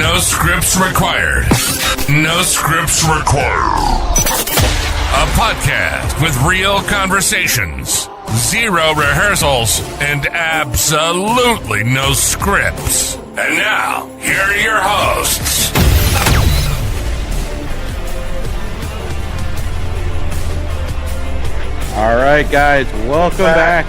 No scripts required. No scripts required. A podcast with real conversations, zero rehearsals, and absolutely no scripts. And now, here are your hosts. All right, guys, welcome back.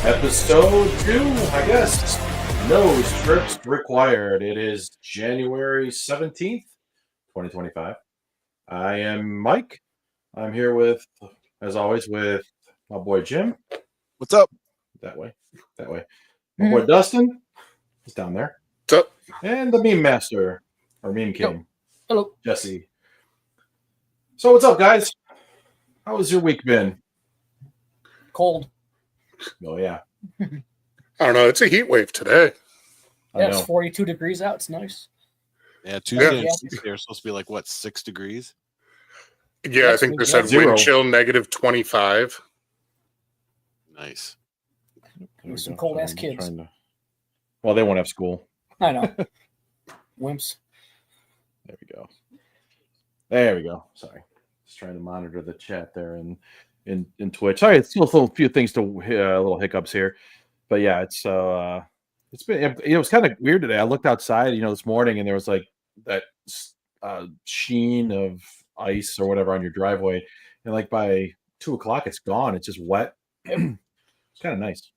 Episode 2, I guess. No scripts required. It is January 17th, 2025. I am Mike. I'm here with, as always, with my boy Jim. What's up? That way. My boy Dustin. He's down there. What's up? And the meme master, or meme king. Hello. Jesse. So what's up, guys? How has your week been? Cold. Oh, yeah. I don't know. It's a heat wave today. Yeah, it's 42 degrees out. It's nice. Yeah, Tuesday Yeah. they're supposed to be like, what, 6 degrees? Yeah, I think they said Zero. wind chill negative 25. Nice. There's some cold-ass kids. Well, they won't have school. I know. Wimps. There we go. Sorry. Just trying to monitor the chat there in Twitch. Sorry, it's still a few things to little hiccups here. But yeah, it's been, it was kind of weird today. I looked outside, this morning, and there was like that sheen of ice or whatever on your driveway, and like by 2:00 it's gone. It's just wet. It's kind of nice.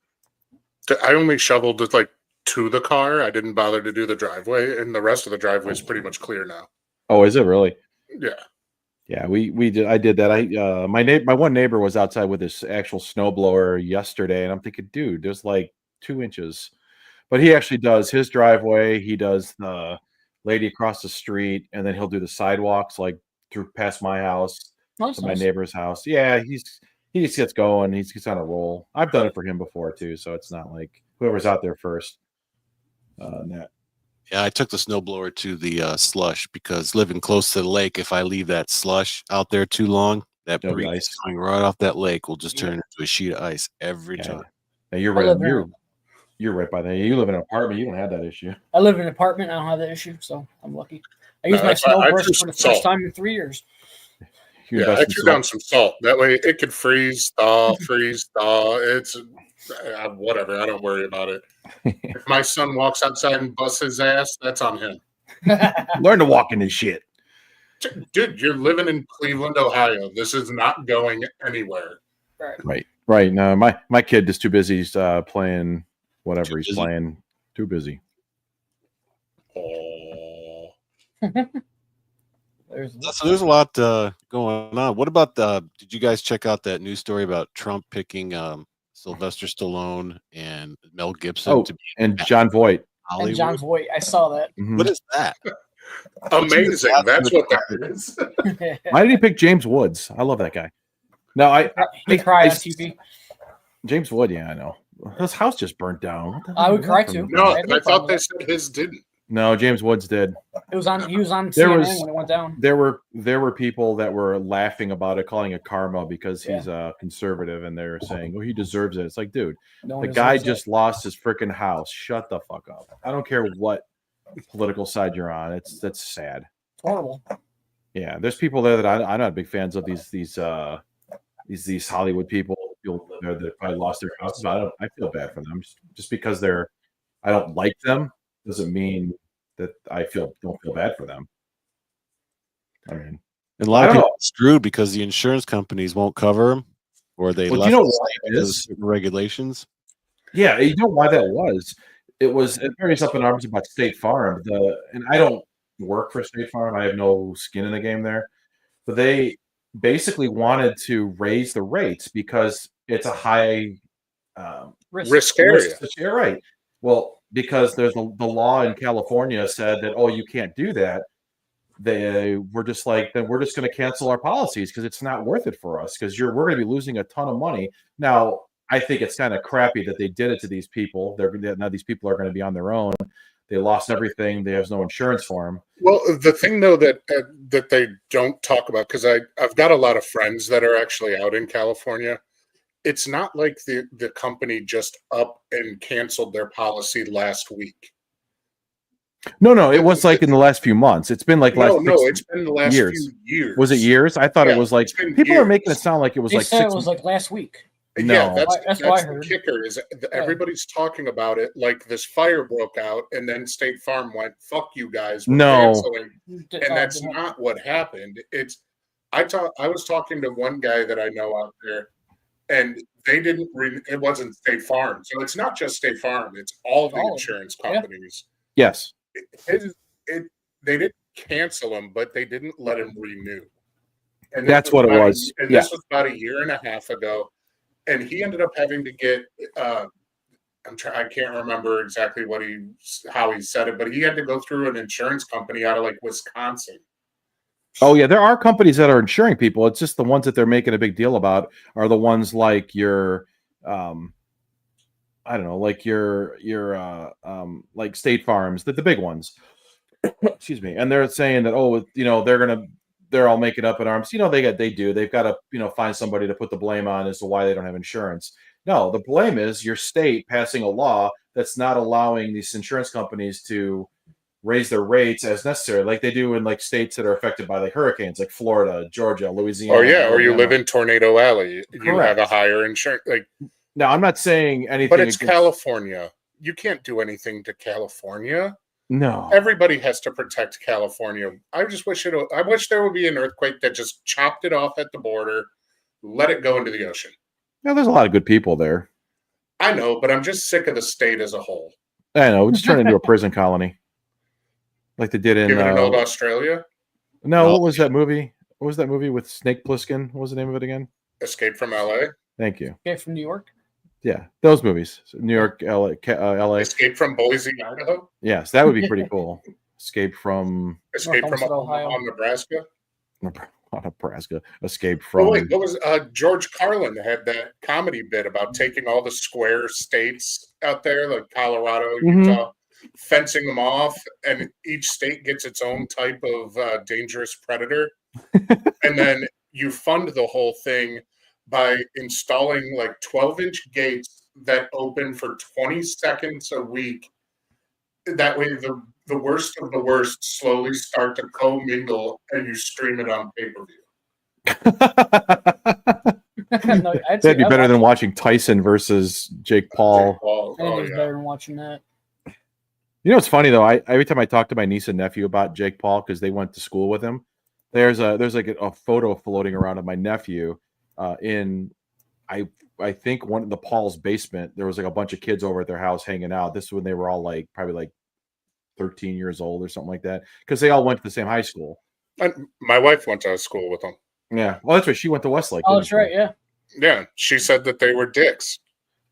I only shoveled it like to the car. I didn't bother to do the driveway, and the rest of the driveway is pretty much clear now. Oh, is it really? Yeah. Yeah, we did. I did that. My one neighbor was outside with his actual snowblower yesterday, and I'm thinking, dude, there's like 2 inches. But he actually does his driveway. He does the lady across the street, and then he'll do the sidewalks like through past my house to my neighbor's house. Yeah, he just gets going. He gets on a roll. I've done it for him before too, so it's not like whoever's out there first. Yeah, I took the snowblower to the slush because living close to the lake, if I leave that slush out there too long, that That'll be breeze ice. coming right off that lake will just turn into a sheet of ice every time. Now you're I right. live You're right by that. You live in an apartment. You don't have that issue. I live in an apartment. I don't have that issue, so I'm lucky. I used No, my that's why snow I brush threw for the some first salt. time in 3 years. You Yeah, invest I in threw salt. down some salt. That way it could freeze, thaw, freeze, thaw. It's whatever. I don't worry about it. If my son walks outside and busts his ass, that's on him. Learn to walk in this shit. Dude, you're living in Cleveland, Ohio. This is not going anywhere. Right. No, my kid is too busy. He's playing whatever Too he's busy? playing. Too busy. Oh. So there's a lot going on. What about did you guys check out that news story about Trump picking Sylvester Stallone and Mel Gibson Oh, to be and John Voight. Hollywood? And John Voight. I saw that. Mhm. What is that? Amazing. That's what that is. Why did he pick James Woods? I love that guy. No, He cried on TV. James Wood. Yeah, I know. His house just burnt down. What the I hell would cry happened? too. No, I had no I problem thought they with said his didn't. No, James Woods did. He was on There CNN was- when it went down. There were people that were laughing about it, calling it karma because he's a conservative, and they're saying, "Oh, he deserves it." It's like, dude, No one the guy deserves just lost his freaking house. Shut the fuck up. I don't care what political side you're on. That's sad. it. It's horrible. Yeah, there's people there that I'm not big fans of. These Hollywood people there that probably lost their houses. I feel bad for them just because I don't like them doesn't mean that I don't feel bad for them. I mean, And a lot I of don't people are screwed because the insurance companies won't cover them, or they Well, left you know the what state it because of is? certain regulations. yeah, you know why that was? It was various up in arms about State Farm. And I don't work for State Farm. I have no skin in the game there. But they basically wanted to raise the rates because it's a high Risk area. Yeah, right. Well, because there's the law in California said that, oh, you can't do that. They were just like, then we're just going to cancel our policies because it's not worth it for us because we're going to be losing a ton of money. Now, I think it's kind of crappy that they did it to these people. Now these people are going to be on their own. They lost everything. They have no insurance for them. Well, the thing though that they don't talk about, because I've got a lot of friends that are actually out in California. It's not like the company just up and canceled their policy last week. No, it was like in the last few months. It's been like No, last no, 6 it's been the last years. few years. Was it years? I thought Yeah, it was like it's been people are years. making it sound like it was They like said 6 it was like last week. Yeah, No. that's what I the heard. kicker is everybody's talking about it like this fire broke out and then State Farm went, fuck you guys, we're No. canceling. And that's not what happened. I was talking to one guy that I know out there, and they didn't it wasn't State Farm. So it's not just State Farm, it's all the All of them. insurance Yeah. companies. Yes. They didn't cancel him, but they didn't let him renew. And That's what it was. And Yeah. this was about a year and a half ago. And he ended up having to get I can't remember exactly how he said it, but he had to go through an insurance company out of like Wisconsin. Oh yeah, there are companies that are insuring people. It's just the ones that they're making a big deal about are the ones like your I don't know, like your like State Farms, the big ones. Excuse me. And they're saying that, oh, you know, they're all making up in arms. You know, they've got to, you know, find somebody to put the blame on as to why they don't have insurance. No, the blame is your state passing a law that's not allowing these insurance companies to raise their rates as necessary, like they do in like states that are affected by like hurricanes, like Florida, Georgia, Louisiana. Or yeah, or you Alabama. live in Tornado Alley, you Correct. have a higher insurance. Like, now, I'm not saying anything, but it's against... California. You can't do anything to California. No, everybody has to protect California. I wish there would be an earthquake that just chopped it off at the border, let it go into the ocean. Yeah, there's a lot of good people there. I know, but I'm just sick of the state as a whole. I know, just turn it into a prison colony, like they did in Old Australia. No, what was that movie? What was that movie with Snake Plissken? What was the name of it again? Escape from LA. Thank you. Okay, from New York. Yeah, those movies. So New York, LA. Escape from Boise, Idaho. Yes, that would be pretty cool. Escape from Ohio, Nebraska. Nebraska. Escape from. Oh wait, what was George Carlin had that comedy bit about taking all the square states out there, like Colorado, Utah, fencing them off, and each state gets its own type of dangerous predator, and then you fund the whole thing by installing like 12-inch gates that open for 20 seconds a week. That way, the worst of the worst slowly start to commingle, and you stream it on pay-per-view. No, that'd be better than watching Tyson versus Jake Paul. I think it's better than watching that. You know what's funny though? Every time I talk to my niece and nephew about Jake Paul because they went to school with him, there's like a photo floating around of my nephew in I think one of the Paul's basement. There was like a bunch of kids over at their house hanging out. This is when they were all like probably like 13 years old or something like that because they all went to the same high school. And my wife went to school with them. Yeah, well, that's right. She went to Westlake. Oh, that's right. Yeah. Yeah, she said that they were dicks.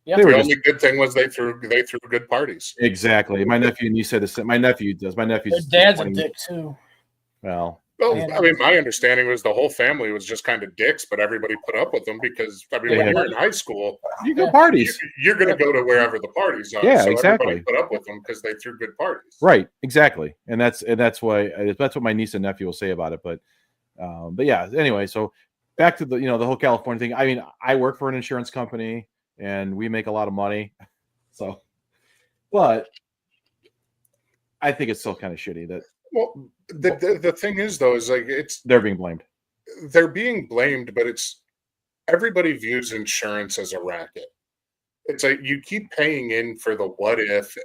Yeah. The only good thing was they threw good parties. Exactly. My nephew and niece said the same. My nephew does. My nephew's their dad's a dick too. Well, I mean, my understanding was the whole family was just kind of dicks, but everybody put up with them because, I mean, when you're in high school, you go parties. You're going to go to wherever the parties are. Yeah, so exactly. Everybody put up with them because they threw good parties. Right. Exactly. And that's what my niece and nephew will say about it. But yeah. Anyway, so back to the whole California thing. I mean, I work for an insurance company and we make a lot of money. So, but I think it's still kind of shitty that. Well, the thing is though, is like they're being blamed. They're being blamed, but everybody views insurance as a racket. It's like you keep paying in for the what if,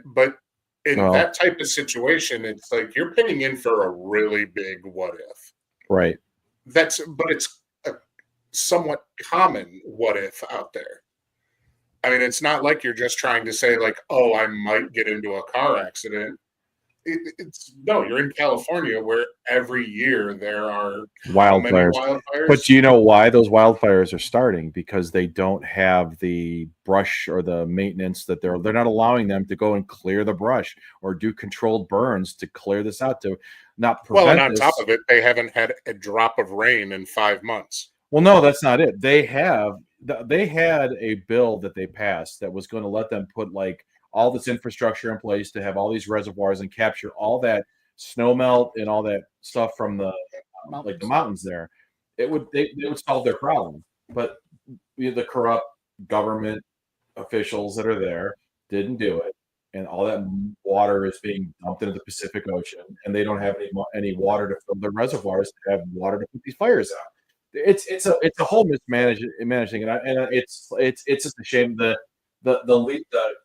but in that type of situation, it's like you're paying in for a really big what if. Right. But it's a somewhat common what if out there. I mean, it's not like you're just trying to say like, oh, I might get into a car accident. No, you're in California where every year there are wildfires. But do you know why those wildfires are starting? Because they don't have the brush or the maintenance that they're not allowing them to go and clear the brush or do controlled burns to clear this out to not prevent and on this. top of it, they haven't had a drop of rain in 5 months. Well, no, that's not it. They had a bill that they passed that was going to let them put like all this infrastructure in place to have all these reservoirs and capture all that snow melt and all that stuff from the mountains there. They would solve their problem. But the corrupt government officials that are there didn't do it. And all that water is being dumped into the Pacific Ocean, and they don't have any water to fill their reservoirs to have water to put these fires out. It's a whole managing, and it's just a shame. The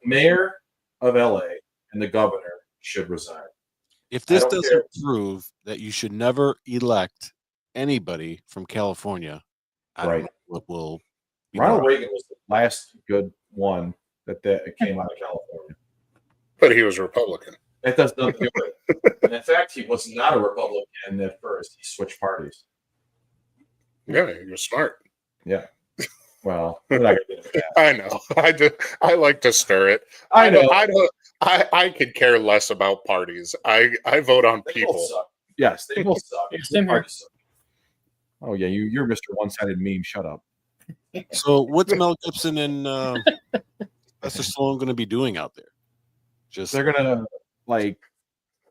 mayor of LA and the governor should resign. If this I don't doesn't care. prove that you should never elect anybody from California, I don't Right. know what will be Ronald done. Reagan was the last good one that came out of California. But he was Republican. That does nothing to it. And in fact, he was not a Republican at first. He switched parties. Yeah, you're smart. Yeah. Well, we're not gonna get into that. I know. I like to stir it. I know. I could care less about parties. I vote on They both people. suck. Yes, they both suck. Yeah, same here. Parties suck. Oh yeah, you're Mr. One-sided meme. Shut up. So what's Mel Gibson and Sylvester Stallone going to be doing out there? Just They're gonna like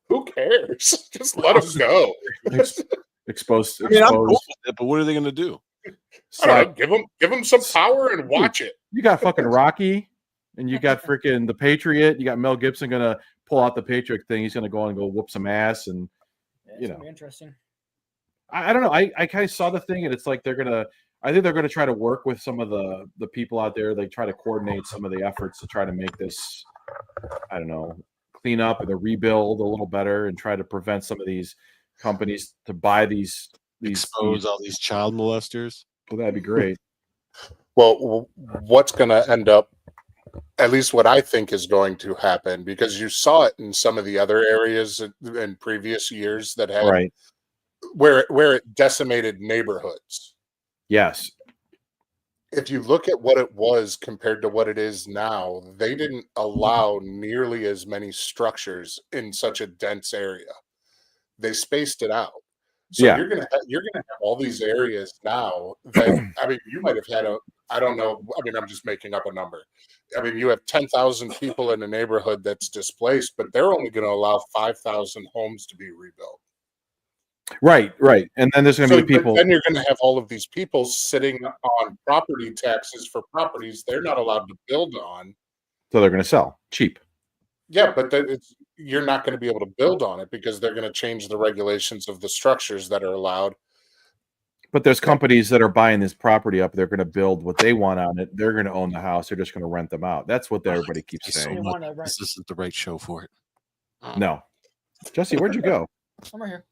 Who cares? Just let them go. expose. I mean, I'm cool with it, but what are they going to do? I don't know, give them some power and watch it. You got fucking Rocky, and you got freaking the Patriot. You got Mel Gibson gonna pull out the Patriot thing. He's gonna go and go whoop some ass, and Yeah, You it's know. gonna be interesting. I don't know. I kind of saw the thing, and it's like I think they're gonna try to work with some of the people out there. They try to coordinate some of the efforts to try to make this, I don't know, clean up and rebuild a little better, and try to prevent some of these companies to buy these. Expose all these child molesters? Well, that'd be great. Well, what's going to end up, at least what I think is going to happen, because you saw it in some of the other areas in previous years that had Right. where it decimated neighborhoods. Yes. If you look at what it was compared to what it is now, they didn't allow nearly as many structures in such a dense area. They spaced it out. So Yeah. you're gonna have all these areas now that, I mean, you might have had I don't know, I mean, I'm just making up a number. I mean, you have 10,000 people in a neighborhood that's displaced, but they're only going to allow 5,000 homes to be rebuilt. Right. And then there's gonna So be people. then you're going to have all of these people sitting on property taxes for properties they're not allowed to build on. So they're gonna sell cheap. Yeah, but then you're not going to be able to build on it because they're going to change the regulations of the structures that are allowed. But there's companies that are buying this property up. They're going to build what they want on it. They're going to own the house. They're just going to rent them out. That's what everybody keeps So saying. They much. wanna rent- This isn't the right show for it. No, Jesse, where'd you go? I'm right here.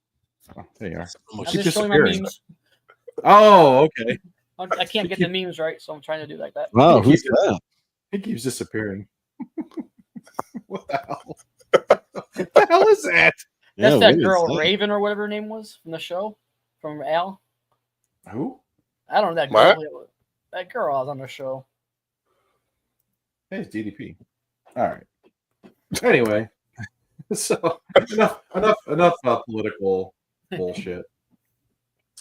Oh, there you are. So I'm much- Keep just showing my disappearing. memes. Oh, okay. I can't get the memes right, so I'm trying to do like that. Wow, He who's keeps- that? He keeps disappearing. What the hell? What the hell is that? That's Yeah, that what is girl that? Raven or whatever her name was from the show, from Al. Who? I don't know that What? girl. That girl was on the show. Hey, it's DDP. All right. Anyway, so enough political bullshit.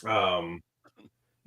You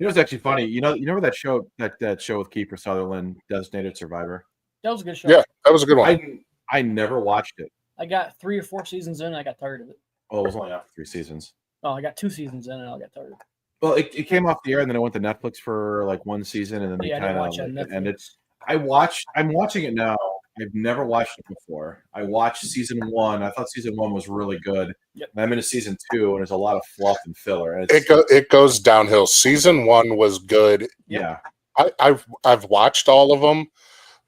know what's actually funny? You know that show that show with Kiefer Sutherland, Designated Survivor. That was a good show. Yeah, that was a good one. I never watched it. I got 3 or 4 seasons in, and I got tired of it. Well, it was only after 3 seasons. Oh, I got 2 seasons in, and I got tired of it. Well, it came off the air, and then it went to Netflix for like 1 season, and then they Yeah, I didn't kind watch it on of Netflix. ended. I'm watching it now. I've never watched it before. I watched season 1. I thought season 1 was really good. Yep. And I'm into season 2, and there's a lot of fluff and filler. And It goes downhill. Season 1 was good. yeah. I've watched all of them,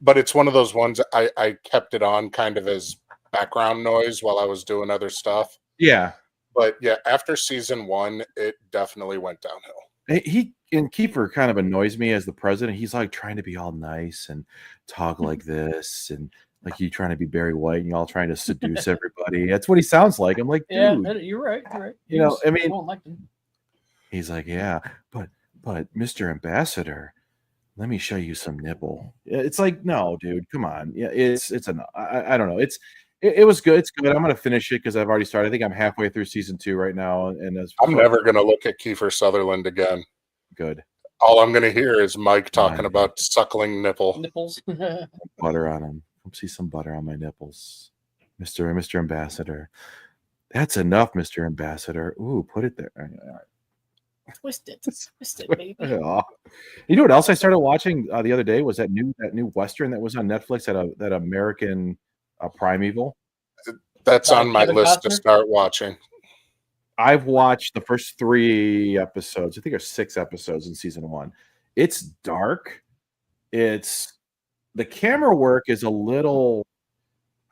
but it's one of those ones I kept it on kind of as background noise while I was doing other stuff. Yeah. But yeah, after season 1, it definitely went downhill. He and Kiefer kind of annoys me as the president. He's like trying to be all nice and talk like this, and like you trying to be Barry White and y'all trying to seduce everybody. That's what he sounds like. I'm like, dude. Yeah, you're right. You're right. You know, I mean- I don't like them. He's like, yeah, but Mr. Ambassador, let me show you some nipple. It's like, no, dude, come on. Yeah, it's enough. I don't know. It was good. It's good. I'm gonna finish it because I've already started. I think I'm halfway through season 2 right now, and I'm never going to look at Kiefer Sutherland again. good. All I'm going to hear is Mike talking Right. about suckling nipple. Nipples. Butter on them. Come see some butter on my nipples, Mr. Ambassador. That's enough, Mr. Ambassador. Ooh, put it there. All right. Twist it, baby. Yeah. You know what else I started watching the other day was that new Western that was on Netflix, that American Primeval. That's on my Kevin list to Costner? start watching. I've watched the first 3 episodes. I think there's 6 episodes in season 1. It's dark. It's the camera work is a little.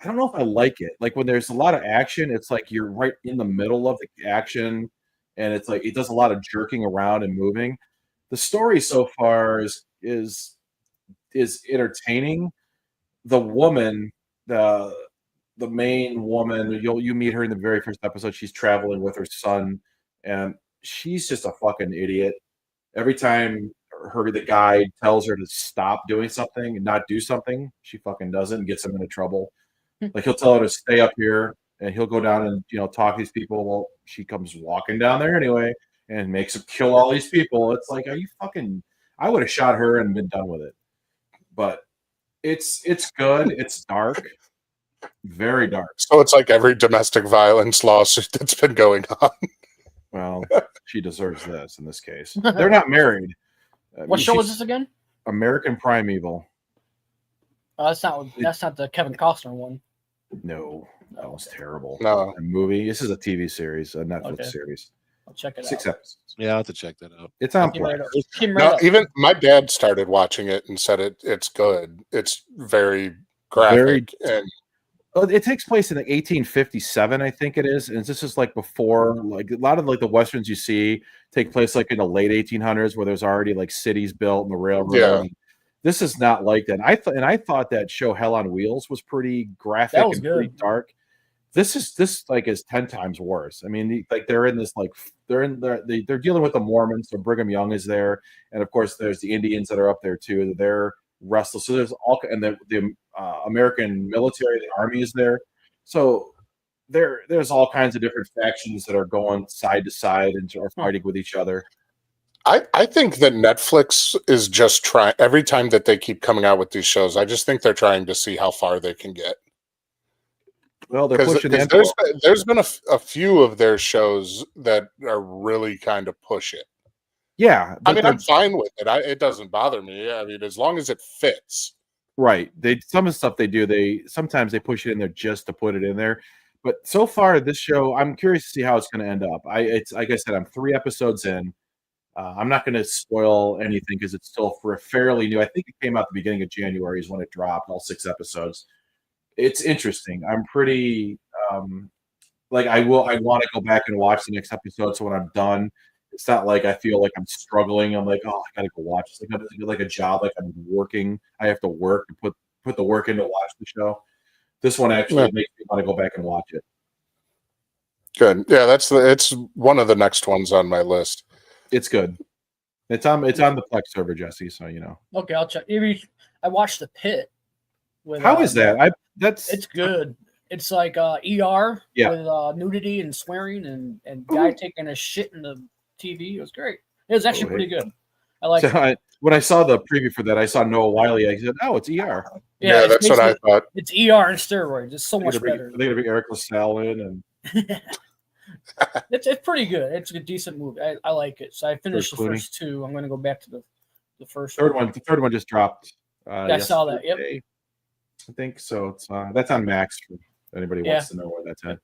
I don't know if I like it. Like when there's a lot of action, it's like you're right in the middle of the action, and it's like it does a lot of jerking around and moving. The story so far is entertaining. The woman, the the main woman, you meet her in the very first episode. She's traveling with her son, and she's just a fucking idiot. Every time the guy tells her to stop doing something and not do something, she fucking does it and gets him into trouble. Like he'll tell her to stay up here, and he'll go down and talk to these people. Well, she comes walking down there anyway, and makes him kill all these people. It's like, are you fucking? I would have shot her and been done with it. But it's good. It's dark, very dark. So it's like every domestic violence lawsuit that's been going on. Well, she deserves this in this case. They're not married. What show is this again? American Primeval. That's not the Kevin Costner one. No, that was terrible. No. A movie. This is a TV series, a Netflix Okay. series. I'll check it 6 out. episodes. Yeah, I'll have to check that out. It's on Came right Plex. up. Came right No, up. even my dad started watching it and said it's good. It's very graphic and It takes place in 1857, I think it is, and this is like before, like a lot of like the westerns you see take place like in the late 1800s, where there's already like cities built and the railroad. Yeah. This is not like that. I thought that show Hell on Wheels was pretty graphic That was and pretty good. dark. This is 10 times worse. I mean, like they're in this like they're dealing with the Mormons, so Brigham Young is there, and of course there's the Indians that are up there too. They're restless. So there's all and the American military, the army is there. So there's all kinds of different factions that are going side to side and are fighting with each other. I think that Netflix is just trying every time that they keep coming out with these shows. I just think they're trying to see how far they can get. Well, they're Because pushing the envelope. there's been a few of their shows that are really kind of push it. Yeah, I mean, they're- I'm fine with it. It doesn't bother me. I mean, as long as it fits. right. Some of the stuff they do, sometimes they push it in there just to put it in there. But so far, this show, I'm curious to see how it's going to end up. It's like I said, I'm 3 episodes in. I'm not going to spoil anything because it's still fairly new. I think it came out the beginning of January is when it dropped, all 6 episodes. It's interesting. I'm pretty like I want to go back and watch the next episode. So when I'm done, it's not like I feel like I'm struggling. I'm like, oh, I gotta go watch. It's like a job, like I'm working. I have to work and put the work in to watch the show. This one actually makes me want to go back and watch it. Good. Yeah, it's one of the next ones on my list. It's good. It's on the Plex server, Jesse. So Okay, I'll check. I watched The Pit. How is that? It's good. It's like ER Yeah. with nudity and swearing and guy taking a shit in the TV. It was great. It was actually pretty good. I like it. When I saw the preview for that, I saw Noah Wiley. I said, "Oh, it's ER." Yeah, it's that's what I thought. It's ER and steroids. It's so much better. They're gonna be Eric LaSalle in, and It's pretty good. It's a decent movie. I like it. So I finished the Clooney. first 2. I'm going to go back to the first third one. The third one just dropped. I saw that. Yep. yesterday, I think so. It's that's on Max for anybody who wants to know where that's at.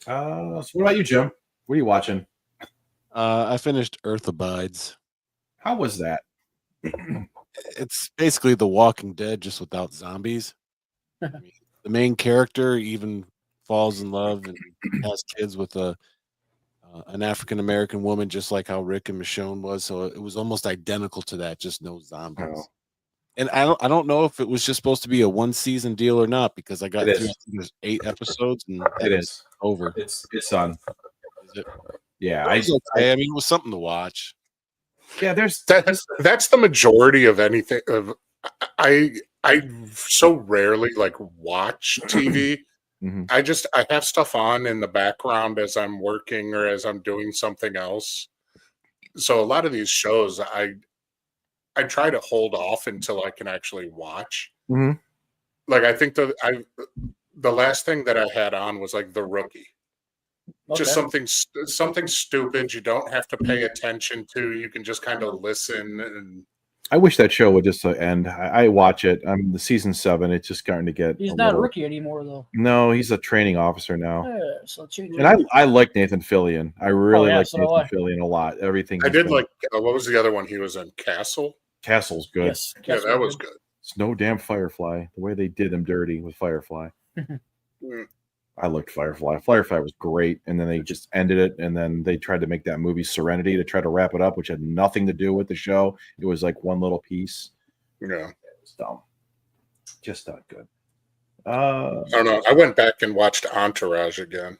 So what about you, Jim? What are you watching? I finished Earth Abides. How was that? It's basically The Walking Dead, just without zombies. I mean, the main character even falls in love and has kids with an African American woman, just like how Rick and Michonne was. So it was almost identical to that, just no zombies. Oh. And I don't know if it was just supposed to be a 1-season deal or not, because I got It through is. there's 8 episodes and It is over. It's on. Is it? Yeah, It was okay. I mean, it was something to watch. yeah. There's That's the majority of anything. I so rarely like watch TV. Mhm. I have stuff on in the background as I'm working or as I'm doing something else. So a lot of these shows I try to hold off until I can actually watch. Mhm. Like I think the last thing that I had on was like The Rookie. Just something stupid you don't have to pay attention to. You can just kind of listen and I wish that show would just end. I watch it. I'm the season 7. It's just starting to get. He's not a rookie anymore, though. No, he's a training officer now. Yeah, so change And I like Nathan Fillion. I really like so Nathan Fillion a lot. Everything I he's did been- like what was the other one he was in? Castle. Castle's good. Yes, Yeah, that was good. It's no damn Firefly. The way they did him dirty with Firefly. Mm. I liked Firefly. Firefly was great, and then they just ended it, and then they tried to make that movie Serenity to try to wrap it up, which had nothing to do with the show. It was like one little piece. Yeah, It was dumb. Just not good. I don't know. I went back and watched Entourage again.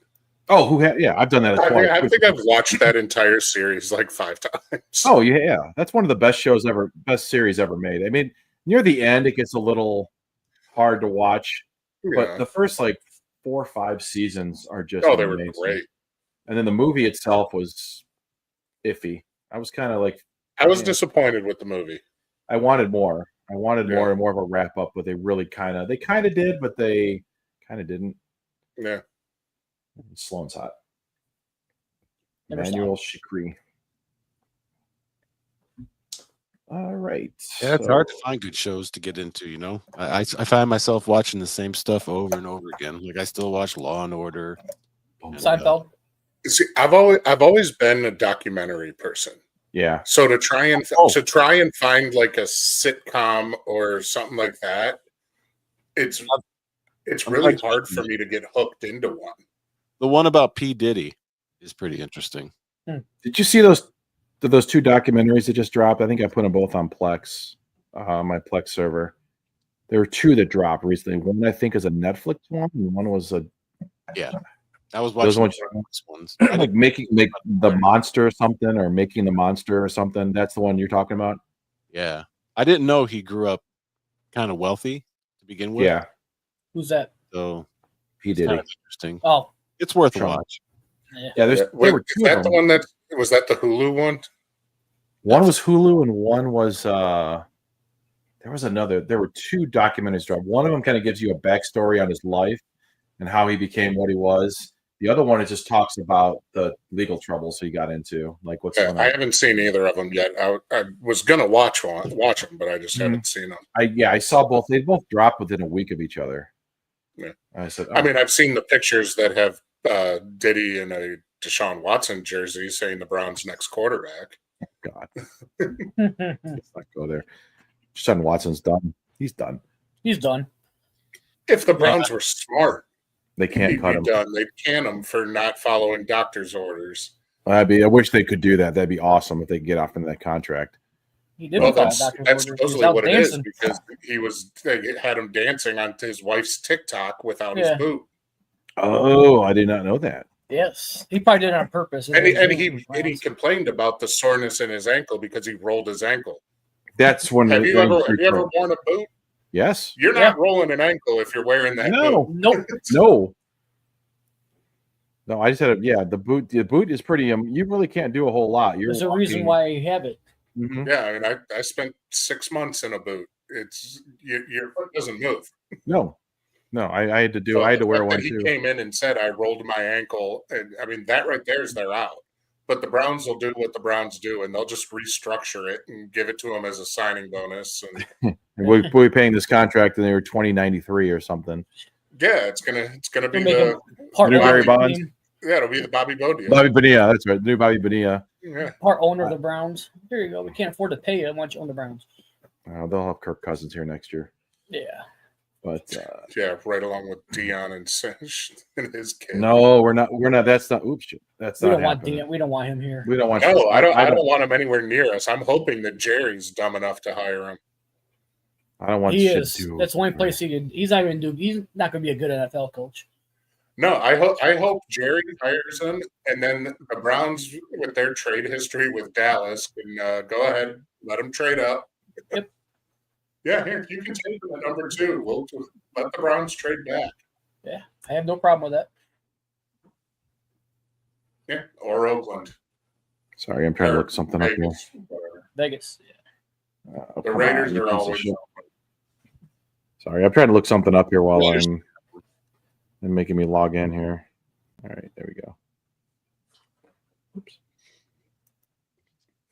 Oh, who had? Yeah, I've done that twice. I think I've watched that entire series like 5 times. Oh yeah, that's one of the best shows ever, best series ever made. I mean, near the end, it gets a little hard to watch, but the first like 4 or 5 seasons are just they were amazing. great. And then the movie itself was iffy. I was kind of like, I was disappointed with the movie. I wanted more. I wanted more and more of a wrap up, but they kind of did, but they kind of didn't. Yeah. Sloan's hot. Never Emmanuel Shikri. All right. Yeah, it's hard to find good shows to get into. You know, I find myself watching the same stuff over and over again. Like I still watch Law and Order. Seinfeld. See, I've always been a documentary person. Yeah. So to try and find like a sitcom or something like that, it's really hard for me to get hooked into one. The one about P. Diddy is pretty interesting. Did you see those 2 documentaries that just dropped? I think I put them both on Plex, my Plex server. There were 2 that dropped recently. One I think is a Netflix one, and one was a I was watching those ones. Like making the monster or something, or making the monster or something. That's the one you're talking about. Yeah, I didn't know he grew up kind of wealthy to begin with. Yeah, Who's that? So he it's did kind it. of interesting. Oh, It's worth a Trump. watch. Yeah, there were 2 Is that of the them. one that was that the Hulu one? One was Hulu, and one was there was another. There were 2 documentaries dropped. One of them kind of gives you a backstory on his life and how he became what he was. The other one, it just talks about the legal troubles he got into, like what's going on. I haven't seen either of them yet. I was gonna watch them, but I just haven't seen them. I saw both. They both dropped within a week of each other. Yeah. I said, I mean, I've seen the pictures that have Diddy in a Deshaun Watson jersey saying the Browns' next quarterback. God, let's not go there. Deshaun Watson's done. He's done. He's done. If the Browns were smart, They can't he'd cut be him. done. They'd can him for not following doctor's orders. I wish they could do that. That'd be awesome if they could get off into that contract. He did. Well, follow that's doctor's orders. He was supposedly out what dancing. it is because they had him dancing on his wife's TikTok without his boot. Oh, I did not know that. Yes, he probably did it on purpose. And he complained about the soreness in his ankle because he rolled his ankle. That's when. Have you ever worn a boot? Yes. You're not rolling an ankle if you're wearing that boot. Nope. No, I just had the boot. The boot is pretty. You really can't do a whole lot. There's a reason why you have it. Mm-hmm. Yeah, I mean, I spent 6 months in a boot. It's your foot doesn't move. No, I had to do. I had to wear one he too. He came in and said I rolled my ankle, and I mean that right there is they're out. But the Browns will do what the Browns do, and they'll just restructure it and give it to him as a signing bonus. And we'll be paying this contract, and they were $20.93 or something. Yeah, it's gonna be the new Barry Bonds. Yeah, it'll be the Bobby Bonilla. Bobby Bonilla, that's right. New Bobby Bonilla. Yeah. Part owner of the Browns. Here you go. We can't afford to pay you once you own the Browns. They'll have Kirk Cousins here next year. Yeah. But yeah, right along with Dion and his kid. No, we're not. That's not. Oops, shit. That's we not. don't want Dion. We don't want him here. We don't want. No, I don't want him anywhere near us. I'm hoping that Jerry's dumb enough to hire him. I don't want. He is. That's the only place he could. He's not even do. He's not going to be a good NFL coach. No, I hope Jerry hires him, and then the Browns, with their trade history with Dallas, can go ahead, let him trade up. Yep. Yeah, here you can take him at number 2. We'll let the Browns trade back. Yeah, I have no problem with that. Yeah, or Oakland. Sorry, I'm trying to look something up here. Vegas. Yeah. The Raiders are always. Sorry, I'm trying to look something up here while I'm making me log in here. All right, there we go. Oops.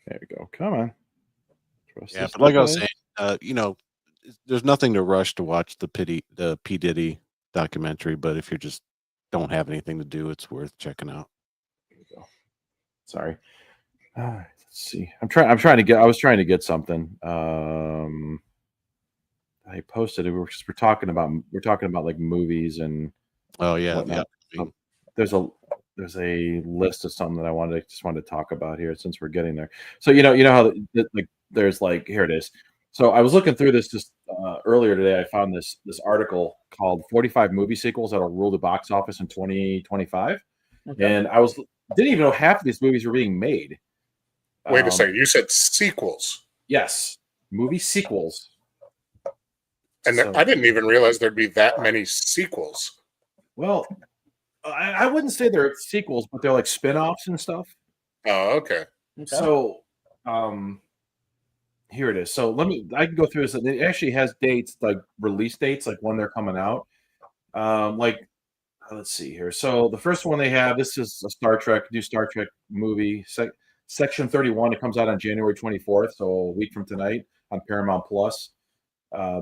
There we go. Come on. Yeah, but like I was saying, there's nothing to rush to watch the P Diddy documentary. But if you just don't have anything to do, it's worth checking out. Sorry. Let's see. I was trying to get something. I posted it. We're talking about like movies and whatnot. So there's a list of something that I wanted to talk about here since we're getting there. So you know how there's like, here it is. So I was looking through this just earlier today. I found this article called 45 movie sequels that'll rule the box office in 2025. Okay. And didn't even know half of these movies were being made. Wait a second. You said sequels. Yes. Movie sequels. And I didn't even realize there'd be that many sequels. Well, I wouldn't say they're sequels, but they're like spin-offs and stuff. Oh, okay. So, here it is. So I can go through this. It actually has dates, like release dates, like when they're coming out. Let's see here. So the first one they have, this is a new Star Trek movie, Section 31. It comes out on January 24th, so a week from tonight on Paramount Plus.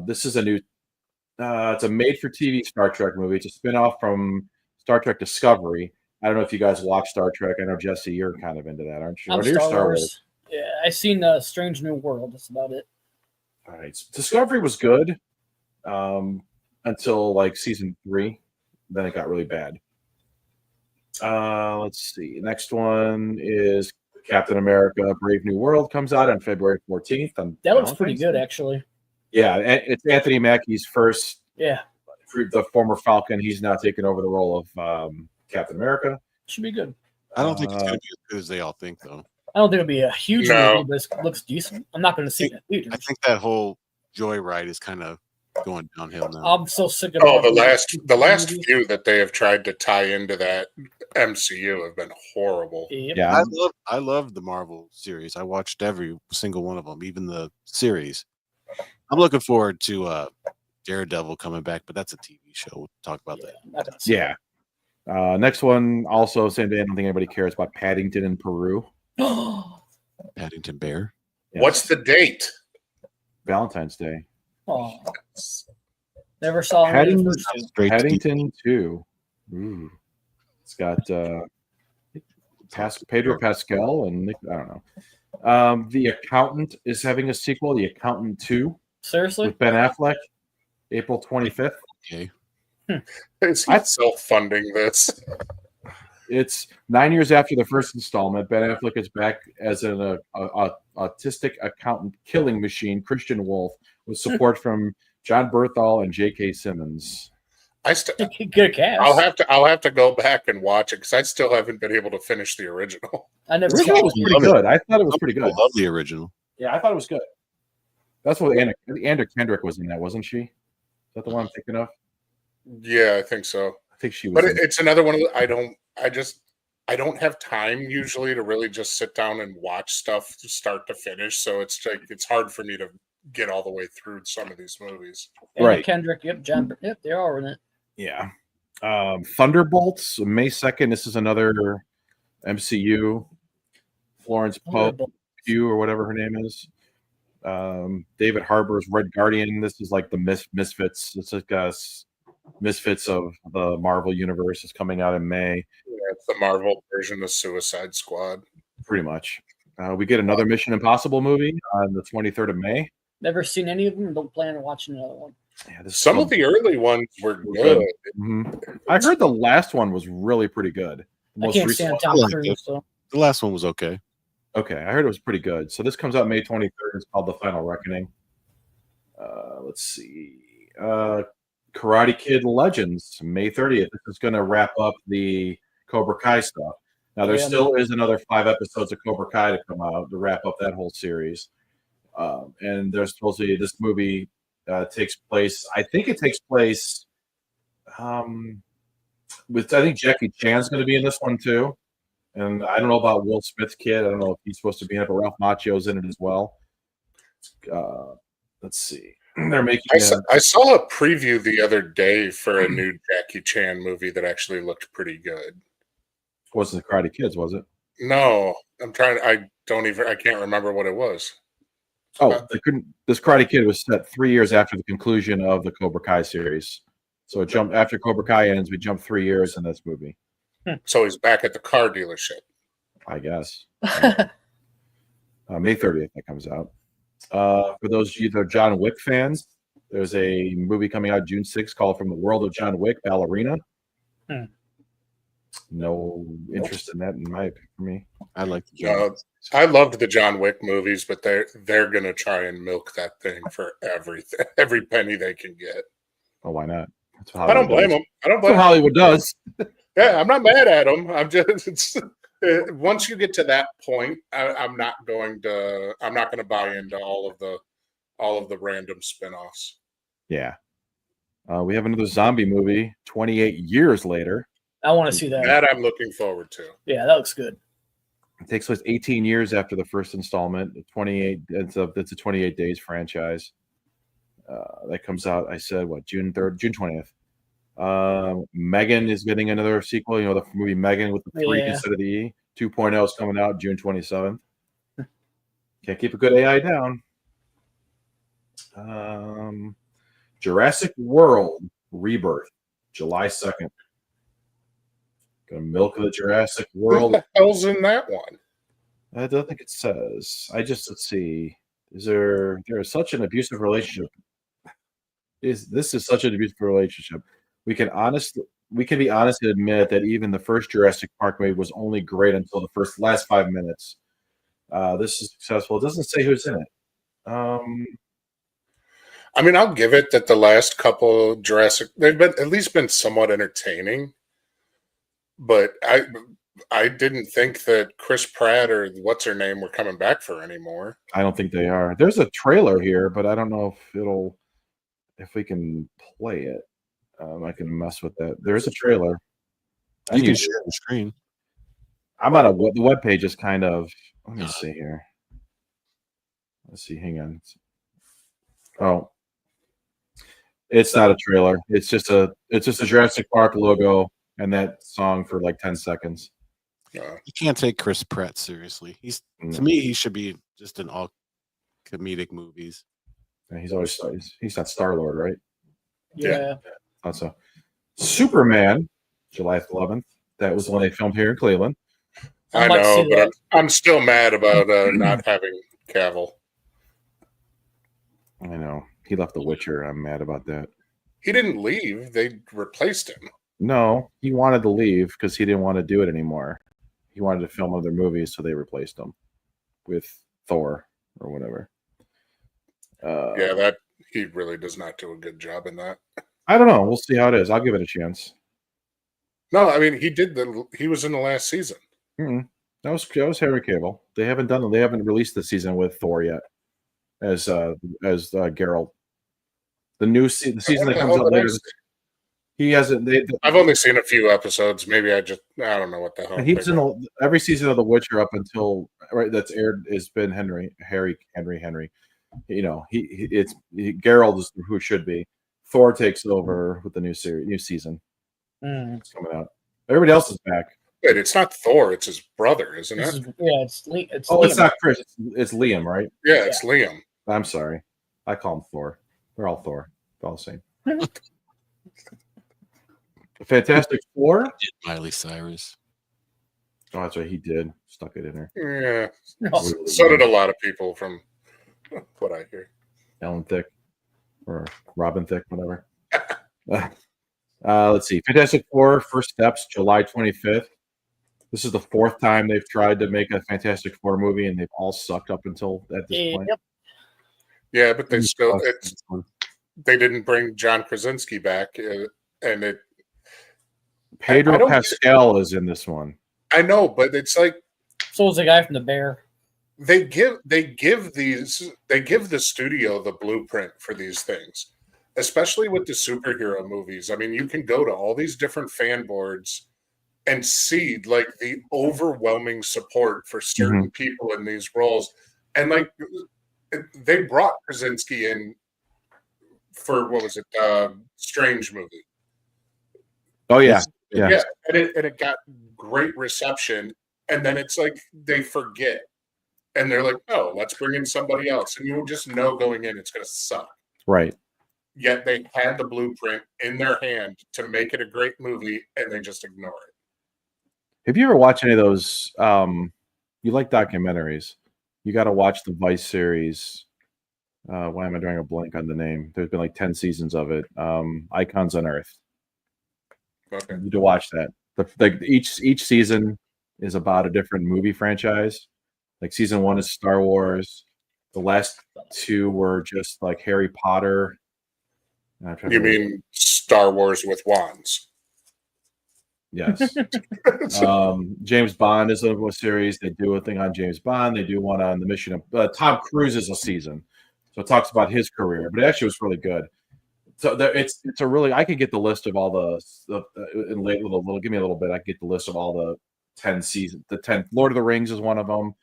This is it's a made-for-TV Star Trek movie. It's a spin-off from Star Trek Discovery. I don't know if you guys watch Star Trek. I know, Jesse, you're kind of into that, aren't you? I'm Star Wars. Yeah, I've seen Strange New World. That's about it. All right. So Discovery was good until like season 3. Then it got really bad. Let's see. Next one is Captain America: Brave New World. Comes out on February 14th. That looks pretty good, actually. Yeah, it's Anthony Mackie's first. Yeah. The former Falcon. He's now taking over the role of Captain America. Should be good. I don't think it's going to be as good as they all think, though. I don't think it'll be a huge movie, but it looks decent. I'm not going to see it. I think that whole joyride is kind of going downhill now. I'm so sick of the last few that they have tried to tie into that MCU have been horrible. Yep. Yeah, I love the Marvel series. I watched every single one of them, even the series. I'm looking forward to Daredevil coming back, but that's a TV show. We'll talk about that. Yeah. Next one, also same day. I don't think anybody cares about Paddington in Peru. Paddington Bear. Yes. What's the date? Valentine's Day. Oh, never saw Paddington 2. Ooh. It's got Pedro Pascal and Nick. I don't know. The Accountant is having a sequel. The Accountant 2. Seriously? With Ben Affleck, April 25th. Okay. Is he self-funding this? It's 9 years after the first installment. Ben Affleck is back as an autistic accountant killing machine, Christian Wolf, with support from John Berthal and J.K. Simmons. Good cast. I'll have to go back and watch it because I still haven't been able to finish the original. I never saw it. Was pretty good. I thought it was pretty good. I love the original. Yeah, I thought it was good. That's what Anna Kendrick was in that, wasn't she? Is that the one I'm thinking of? Yeah, I think so. I think she was. But it's another one of the, I don't have time usually to really just sit down and watch stuff start to finish. So it's like it's hard for me to get all the way through some of these movies. Right. Kendrick, John, they're all in it. Yeah. Thunderbolts, May 2nd. This is another MCU. Florence Pugh or whatever her name is. David Harbour's Red Guardian. This is like the Misfits. It's like Misfits of the Marvel universe. Is coming out in May. Yeah, it's the Marvel version of Suicide Squad. Pretty much. We get another Mission Impossible movie on the 23rd of May. Never seen any of them. Don't plan on watching another one. Yeah, some of the early ones were good. Mm-hmm. I heard the last one was really pretty good. I can't stand Tom Cruise. So. The last one was okay. Okay, I heard it was pretty good. So this comes out May 23rd. It's called The Final Reckoning. Let's see. Karate Kid Legends, May 30th. This is going to wrap up the Cobra Kai stuff. Now, there still is another 5 episodes of Cobra Kai to come out to wrap up that whole series. And there's supposedly this movie takes place. I think it takes place with. I think Jackie Chan's going to be in this one too. And I don't know about Will Smith's kid. I don't know if he's supposed to be in it, but Ralph Macchio's in it as well. Let's see. They're making. I saw a preview the other day for a new Jackie Chan movie that actually looked pretty good. Wasn't the Karate Kids, was it? No, I'm trying. I can't remember what it was. Oh, this Karate Kid was set 3 years after the conclusion of the Cobra Kai series. So it jumped after Cobra Kai ends. We jump 3 years in this movie. So he's back at the car dealership. I guess. May 30th that comes out. For those of you that are John Wick fans, there's a movie coming out June 6th called From the World of John Wick, Ballerina. No interest in that for me. I like the John Wick. I loved the John Wick movies, but they're gonna try and milk that thing for every penny they can get. Oh, why not? I don't blame them. I don't blame what Hollywood does. Yeah, I'm not mad at them. I'm just once you get to that point, I'm not going to buy into all of the random spinoffs. Yeah. We have another zombie movie 28 years later. I want to see that. That I'm looking forward to. Yeah, that looks good. It takes place 18 years after the first installment. 28. It's a 28 days franchise. That comes out. I said what? June 3rd, June 20th. Megan is getting another sequel. You know, the movie Megan with the 3 instead of the E. 2.0 is coming out June 27th. Can't keep a good AI down. Jurassic World Rebirth, July 2nd. Gonna milk the Jurassic World. What the hell's in that one? I don't think it says. Let's see. There is such an abusive relationship? This is such an abusive relationship? We can be honest and admit that even the first Jurassic Park movie was only great until the last 5 minutes. This is successful. It doesn't say who's in it. I mean, I'll give it that the last couple Jurassic they've at least been somewhat entertaining. But I didn't think that Chris Pratt or what's her name were coming back for anymore. I don't think they are. There's a trailer here, but I don't know if we can play it. I can mess with that. There's a trailer. You can share the screen. I'm on the web page is kind of. Let me see here. Let's see. Hang on. Oh, it's not a trailer. It's just a Jurassic Park logo and that song for like 10 seconds. You can't take Chris Pratt seriously. To me, he should be just in all comedic movies. Yeah, he's not Star-Lord, right? Yeah. Also, Superman, July 11th. That was the one they filmed here in Cleveland. I know, but I'm still mad about not having Cavill. I know. He left The Witcher. I'm mad about that. He didn't leave. They replaced him. No, he wanted to leave because he didn't want to do it anymore. He wanted to film other movies, so they replaced him with Thor or whatever. That he really does not do a good job in that. I don't know. We'll see how it is. I'll give it a chance. No, I mean he was in the last season. Mm-hmm. That was Harry Cavill. They haven't released the season with Thor yet as Geralt. The season that comes out later. He hasn't. I've only seen a few episodes. Maybe I don't know what the hell. He's in every season of The Witcher up until that's aired has been Henry. You know, Geralt is who it should be. Thor takes over with the new season. It's coming out. Everybody else is back. Wait, it's not Thor. It's his brother, isn't it? It's Liam. It's not Chris. It's Liam, right? Yeah, it's Liam. I'm sorry. I call him Thor. They're all Thor. They're all the same. Fantastic Four. Miley Cyrus. Oh, that's right. He did. Stuck it in her. Yeah. So did a lot of people from what I hear. Ellen Thicke or Robin Thicke, whatever. Let's see. Fantastic Four, First Steps, July 25th. This is the 4th time they've tried to make a Fantastic Four movie, and they've all sucked up until at this point. Yep. Yeah, but they didn't bring John Krasinski back, and it. Pedro Pascal is in this one. I know, but it's like so is the guy from The Bear. They give the studio the blueprint for these things, especially with the superhero movies. I mean, you can go to all these different fan boards and see like the overwhelming support for certain people in these roles, and like they brought Krasinski in for what was it, Strange movie. Oh yeah. Yeah, and it got great reception, and then it's like they forget, and they're like, "Oh, let's bring in somebody else," and you just know going in it's going to suck. Right. Yet they had the blueprint in their hand to make it a great movie, and they just ignore it. Have you ever watched any of those? You like documentaries? You got to watch the Vice series. Why am I drawing a blank on the name? There's been like 10 seasons of it. Icons on Earth. Okay. You need to watch that. Each season is about a different movie franchise. Like season 1 is Star Wars. The last 2 were just like Harry Potter. You mean Star Wars with wands? Yes. James Bond is a series. They do a thing on James Bond. They do one on the mission of Tom Cruise is a season. So it talks about his career, but it actually was really good. So it's a really, I could get the list of all the in late little give me a little bit. I could get the list of all the 10 seasons. The 10 Lord of the Rings is one of them.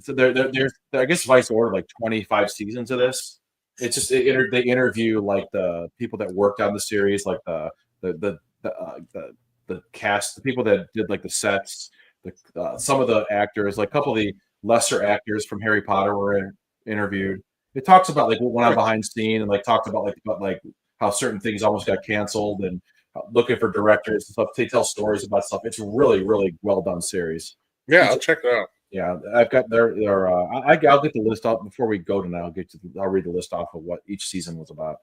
So there's I guess Vice ordered like 25 seasons of this. It's just they interview like the people that worked on the series, like the cast, the people that did like the sets, some of the actors, like a couple of the lesser actors from Harry Potter were interviewed. It talks about like what went on behind scene and like talked about like how certain things almost got canceled and looking for directors and stuff. They tell stories about stuff. It's really, really well done series. Yeah, I'll check it out. Yeah, I've got I'll get the list out before we go tonight. I'll read the list off of what each season was about.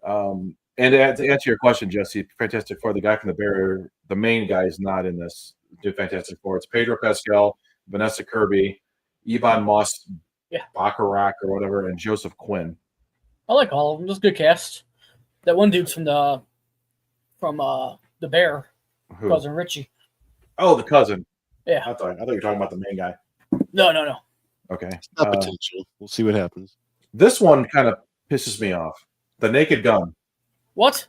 And to answer your question, Jesse, Fantastic Four, the guy from the Barrier, the main guy is not in this Fantastic Four. It's Pedro Pascal, Vanessa Kirby, Ebon Moss, Bacharach or whatever, and Joseph Quinn. I like all of them. Just good cast. That one dude's from the Bear, Who? cousin Richie. Oh, the cousin. Yeah. I thought you were talking about the main guy. No. Okay. Potential. We'll see what happens. This one kind of pisses me off. The Naked Gun. What?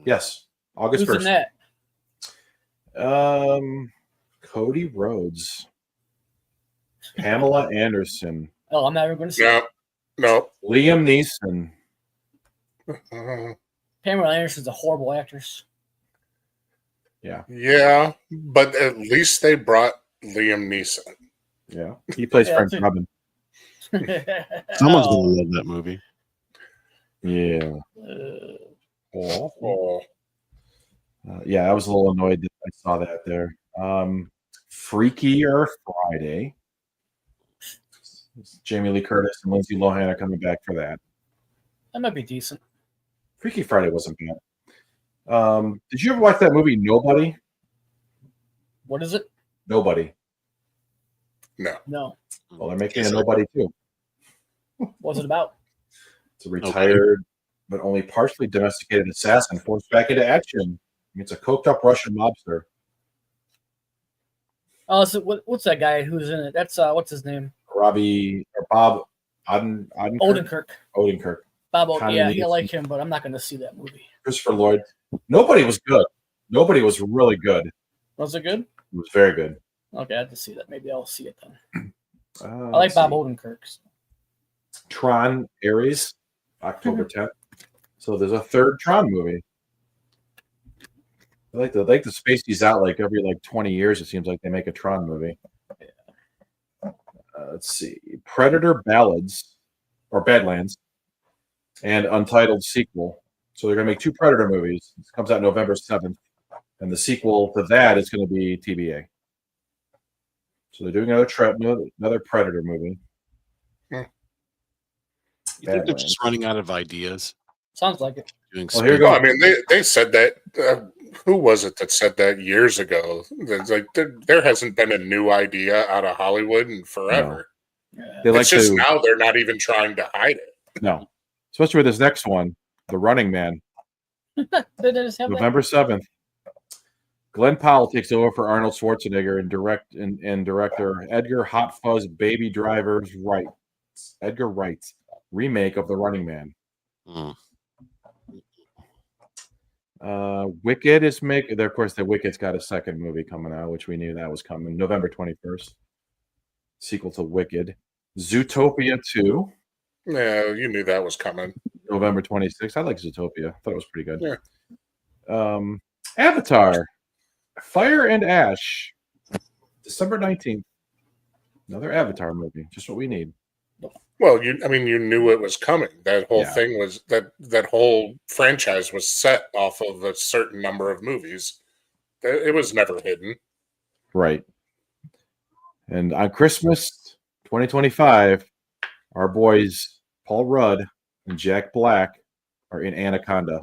Yes. August Who's 1st. in that? Cody Rhodes. Pamela Anderson. Oh, I'm never going to see it. No. Liam Neeson. Pamela Anderson's a horrible actress. Yeah. Yeah, but at least they brought Liam Neeson. Yeah. He plays Frank Robin. Someone's going to love that movie. Yeah. Oh. Yeah, I was a little annoyed that I saw that there. Freakier Friday. Jamie Lee Curtis and Lindsay Lohan are coming back for that. That might be decent. Freaky Friday wasn't bad. Did you ever watch that movie Nobody? What is it? Nobody. No. Well, they're making a Nobody too. What's it about? It's a retired but only partially domesticated assassin forced back into action. It's a coked up Russian mobster. Oh, so what's that guy who's in it? That's what's his name? Bob Odenkirk. Bob, yeah, I like him, but I'm not going to see that movie. Christopher Lloyd. Nobody was good. Nobody was really good. Was it good? It was very good. Okay, I have to see that. Maybe I'll see it then. I like let's Bob see. Odenkirk. Tron Ares, October 10th. So there's a third Tron movie. I like to space these out like every 20 years. It seems like they make a Tron movie. Let's see, Predator Ballads or Badlands and Untitled sequel. So they're going to make 2 Predator movies. It comes out November 7th, and the sequel to that is going to be TBA. So they're doing another Predator movie. You think they're just running out of ideas? Sounds like it. Well, here you go. I mean, they said that. Who was it that said that years ago? It's like there hasn't been a new idea out of Hollywood in forever. No. It's just now they're not even trying to hide it. No, especially with this next one, The Running Man. November 7th. Glenn Powell takes over for Arnold Schwarzenegger and director Edgar Hot Fuzz Baby Driver's Edgar Wright's remake of The Running Man. Wicked is making. Of course, the Wicked's got a second movie coming out, which we knew that was coming. November 21st. Sequel to Wicked. Zootopia 2. Yeah, you knew that was coming. November 26th. I like Zootopia. I thought it was pretty good. Yeah. Avatar. Fire and Ash. December 19th. Another Avatar movie, just what we need. Well, you knew it was coming. That whole Yeah. thing was that whole franchise was set off of a certain number of movies. It was never hidden. Right. And on Christmas 2025, our boys Paul Rudd and Jack Black are in Anaconda.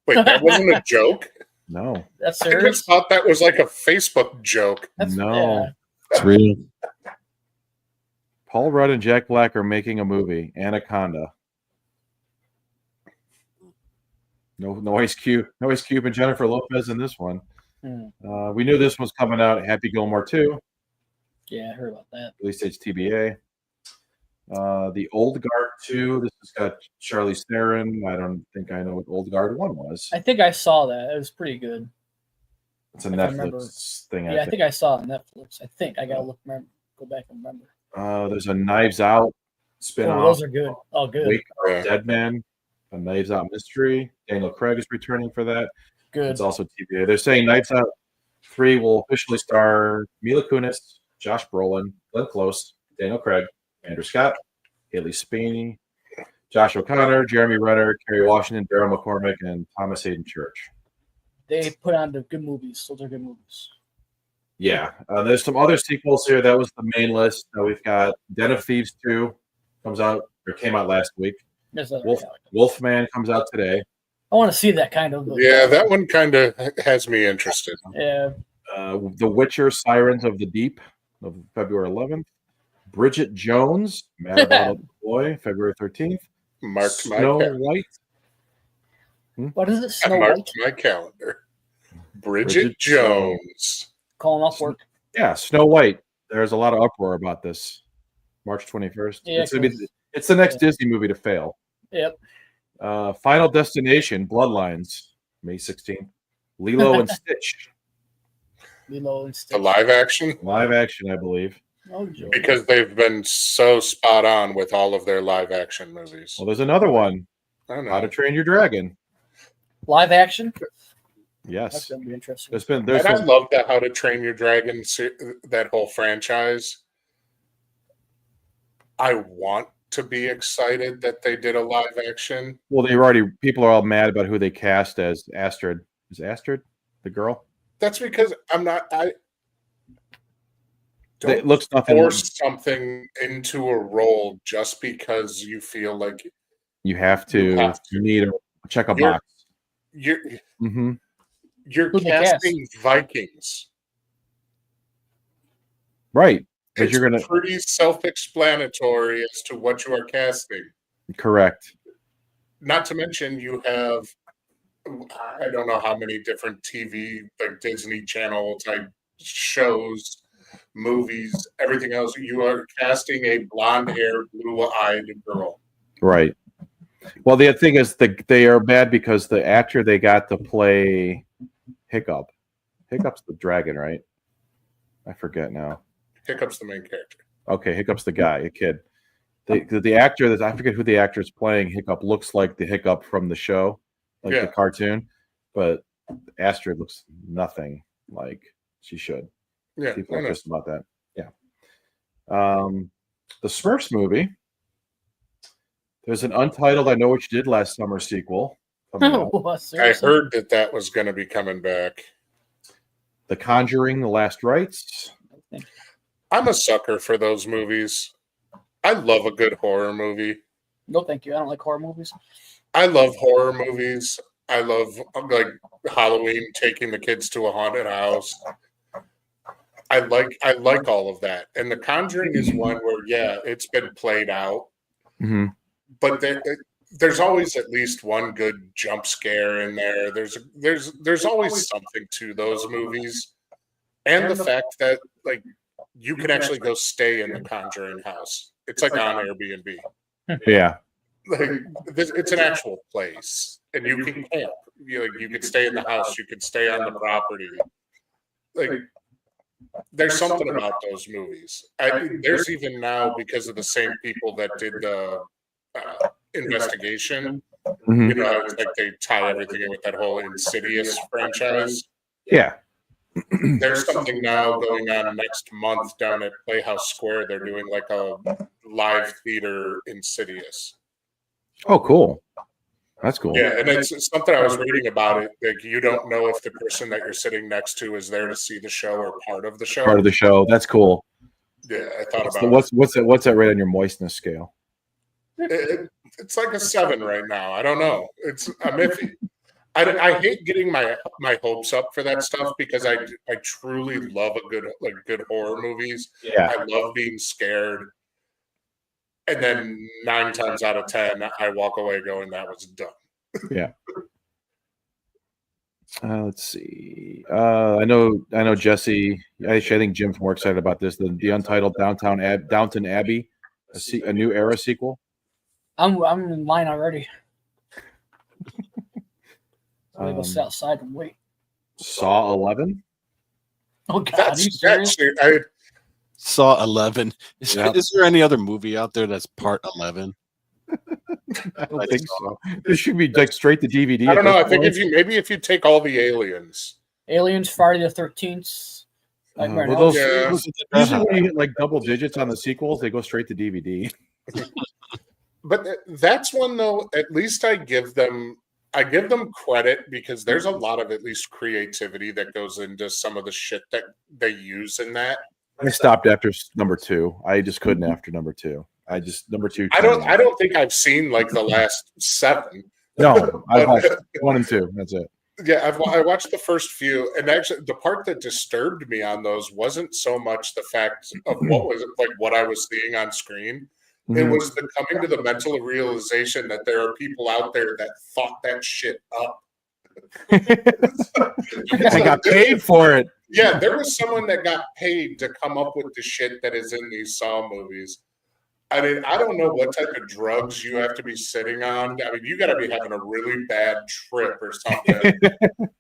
Wait, that wasn't a joke? No. That's I serious. just thought that was like a Facebook joke. No. It's real. Paul Rudd and Jack Black are making a movie, Anaconda. No Ice Cube, and Jennifer Lopez in this one. We knew this was coming out. Happy Gilmore 2. Yeah, I heard about that. Release date's TBA. The Old Guard 2. This has got Charlize Theron. I don't think I know what Old Guard 1 was. I think I saw that. It was pretty good. It's a if I remember. Netflix thing. Yeah, I think I saw it on Netflix. I think I gotta go back and remember. There's a Knives Out spin-off. Oh, those are good. Oh, good. Wake Up Dead Man, a Knives Out mystery. Daniel Craig is returning for that. Good. It's also TBA. They're saying Knives Out 3 will officially star Mila Kunis, Josh Brolin, Glenn Close, Daniel Craig, Andrew Scott, Haley Spiney, Josh O'Connor, Jeremy Renner, Kerry Washington, Daryl McCormick, and Thomas Hayden Church. They put on the good movies. Those are good movies. Yeah. There's some other sequels here. That was the main list. We've got Den of Thieves 2 came out last week. Wolfman comes out today. I want to see that kind of. Yeah, that one kind of has me interested. Yeah. The Witcher Sirens of the Deep of February 11th. Bridget Jones, Mad About a Boy, February 13th. Marked my Snow calendar. White. What is it? Snow Marked White? my calendar. Bridget Jones. Calling off work. Yeah, Snow White. There's a lot of uproar about this. March 21st. Yeah, it's the next Disney movie to fail. Yep. Final Destination, Bloodlines, May 16th. Lilo and Stitch. Lilo and Stitch. The live action? Live action, I believe. Oh, joy. Because they've been so spot on with all of their live action movies. Well, there's another one. I know. How to Train Your Dragon. Live action? That's Yes. going to be interesting. There's And I some, love that How to Train Your Dragon, that whole franchise. I want to be excited that they did a live action. well, people are all mad about who they cast as Astrid. Is Astrid the girl? That's because It looks nothing. force something into a role just because you feel like You have to. You need to check a You're- box. you're Mm-hmm. you're Who'd they casting Vikings. Right. But It's you're gonna pretty self-explanatory as to what you are casting. correct. Not to mention you have, I don't know how many different TV, like Disney Channel type shows, movies, everything else. You are casting a blonde-haired, blue-eyed girl. Right. Well, the thing is, they are bad because the actor they got to play Hiccup. Hiccup's the dragon, right? I forget now. Hiccup's the main character. Okay, Hiccup's the guy, a kid. The actor that I forget who the actor is playing Hiccup looks like the Hiccup from the show, like Yeah. the cartoon, but Astrid looks nothing like she should. Yeah, People I are know. pissed about that. Yeah. The Smurfs movie. There's an untitled I Know What You Did Last Summer sequel coming out. What, I seriously? heard that was going to be coming back. The Conjuring, The Last Rites. I'm a sucker for those movies. I love a good horror movie. No, thank you. I don't like horror movies. I love horror movies. I love like Halloween, taking the kids to a haunted house. I like all of that. And The Conjuring is one where, yeah, it's been played out, Mm-hmm. but there's always at least one good jump scare in there. There's always something to those movies, and the fact that like you can actually go stay in the Conjuring house. It's like on Airbnb. Yeah. Like it's an actual place, and you can camp. You could stay in the house. You could stay on the property. Like there's something about those movies. There's even now, because of the same people that did the investigation. Mm-hmm. It's like they tie everything in with that whole Insidious franchise. Yeah. There's something now going on next month down at Playhouse Square. They're doing like a live theater Insidious. Oh, cool. That's cool. Yeah, and it's something I was reading about it. Like, you don't know if the person that you're sitting next to is there to see the show or part of the show. Part of the show. That's cool. Yeah, I thought So about what's that rate on your moistness scale? it's like a 7 right now. I don't know. I'm iffy. I hate getting my hopes up for that stuff because I truly love a good horror movies. Yeah. I love being scared. And then 9 times out of 10, I walk away going, that was dumb. Yeah. Let's see. I know Jesse. Actually, I think Jim's more excited about this. The untitled Downton Abbey, a new era sequel. I'm in line already. I'm gonna go sit outside and wait. Saw 11. Oh God, are you serious? Saw 11. Yeah. Is there any other movie out there that's part 11? I don't think so. This should be like straight to DVD. I don't know. I think if you take all the aliens, Friday the 13th. Usually when you hit like double digits on the sequels, they go straight to DVD. But that's one though. At least I give them credit because there's a lot of at least creativity that goes into some of the shit that they use in that. I stopped after number 2. I just couldn't after number 2. Number 2. I don't think I've seen like the last 7. No, I watched 1 and 2. That's it. Yeah, I watched the first few, and actually, the part that disturbed me on those wasn't so much the fact of what I was seeing on screen. It was the coming to the mental realization that there are people out there that thought that shit up. I got paid for it. Yeah, there was someone that got paid to come up with the shit that is in these Saw movies. I mean, I don't know what type of drugs you have to be sitting on. I mean, you got to be having a really bad trip or something.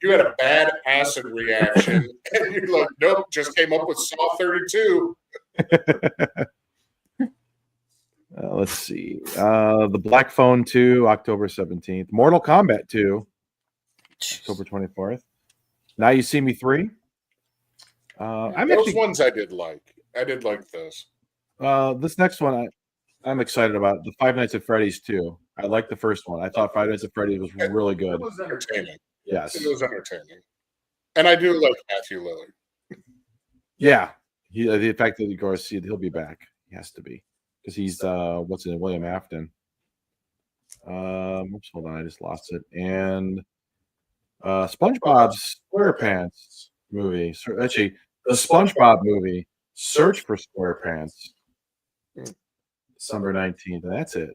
You had a bad acid reaction, and you're like, nope, just came up with Saw 32. Let's see. The Black Phone 2, October 17th. Mortal Kombat 2, October 24th. Now You See Me 3. Those ones I did like. I did like those. This next one I'm excited about. The Five Nights at Freddy's 2. I liked the first one. I thought Five Nights at Freddy's was really good. It was entertaining. Yes. It was entertaining. And I do like Matthew Lillard. Yeah. The fact that, of course, he'll be back. He has to be. Because he's William Afton. Oops, hold on, I just lost it. And SpongeBob SquarePants movie. So actually, the SpongeBob movie, Search for SquarePants, December 19th. And that's it.